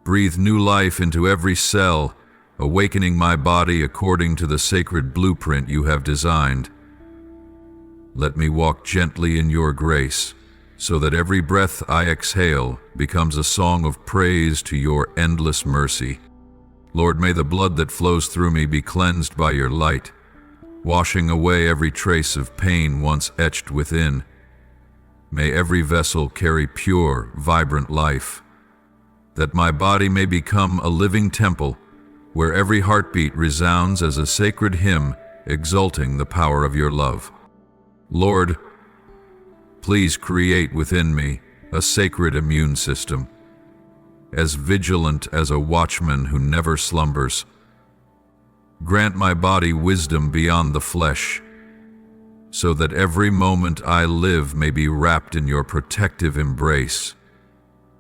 Breathe new life into every cell, awakening my body according to the sacred blueprint you have designed. Let me walk gently in your grace, so that every breath I exhale becomes a song of praise to your endless mercy. Lord, may the blood that flows through me be cleansed by your light, washing away every trace of pain once etched within. May every vessel carry pure, vibrant life, that my body may become a living temple where every heartbeat resounds as a sacred hymn exalting the power of your love. Lord, please create within me a sacred immune system, as vigilant as a watchman who never slumbers. Grant my body wisdom beyond the flesh, so that every moment I live may be wrapped in your protective embrace,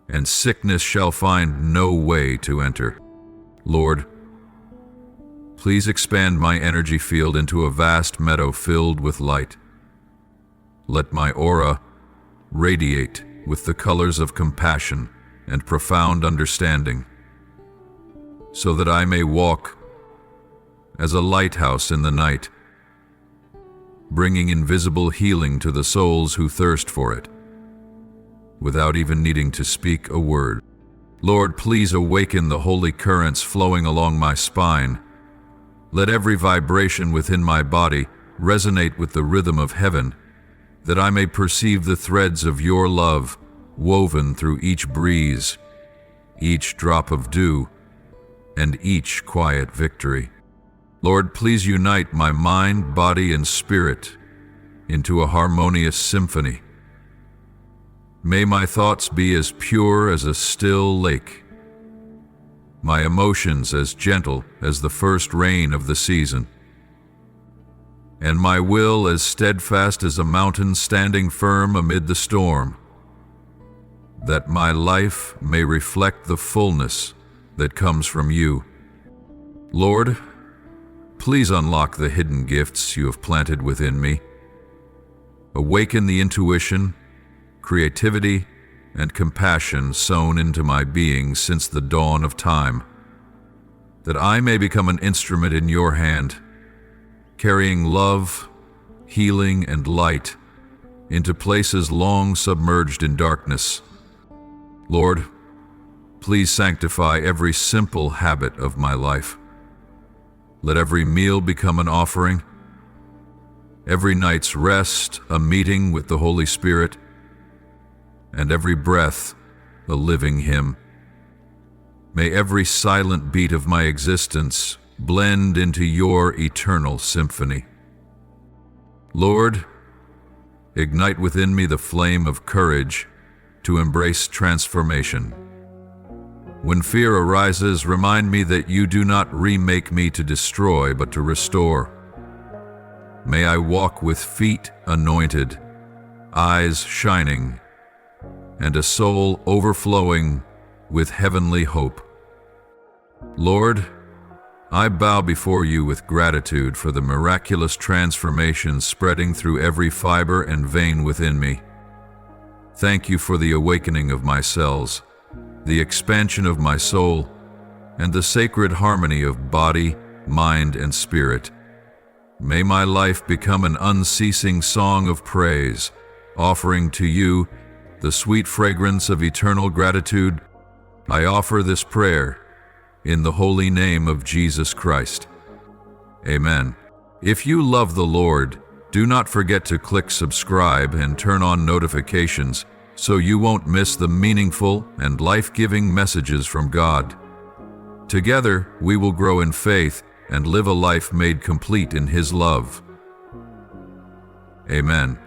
and sickness shall find no way to enter. Lord, please expand my energy field into a vast meadow filled with light. Let my aura radiate with the colors of compassion and profound understanding, so that I may walk as a lighthouse in the night, bringing invisible healing to the souls who thirst for it, without even needing to speak a word. Lord, please awaken the holy currents flowing along my spine. Let every vibration within my body resonate with the rhythm of heaven, that I may perceive the threads of your love woven through each breeze, each drop of dew, and each quiet victory. Lord, please unite my mind, body, and spirit into a harmonious symphony. May my thoughts be as pure as a still lake, my emotions as gentle as the first rain of the season, and my will as steadfast as a mountain standing firm amid the storm, that my life may reflect the fullness that comes from you. Lord, please unlock the hidden gifts you have planted within me. Awaken the intuition, creativity, and compassion sown into my being since the dawn of time, that I may become an instrument in your hand, carrying love, healing, and light into places long submerged in darkness. Lord, please sanctify every simple habit of my life. Let every meal become an offering, every night's rest a meeting with the Holy Spirit, and every breath a living hymn. May every silent beat of my existence blend into your eternal symphony. Lord, ignite within me the flame of courage to embrace transformation. When fear arises, remind me that you do not remake me to destroy, but to restore. May I walk with feet anointed, eyes shining, and a soul overflowing with heavenly hope. Lord, I bow before you with gratitude for the miraculous transformation spreading through every fiber and vein within me. Thank you for the awakening of my cells, the expansion of my soul, and the sacred harmony of body, mind, and spirit. May my life become an unceasing song of praise, offering to you the sweet fragrance of eternal gratitude. I offer this prayer in the holy name of Jesus Christ. Amen. If you love the Lord, do not forget to click subscribe and turn on notifications so you won't miss the meaningful and life-giving messages from God. Together, we will grow in faith and live a life made complete in His love. Amen.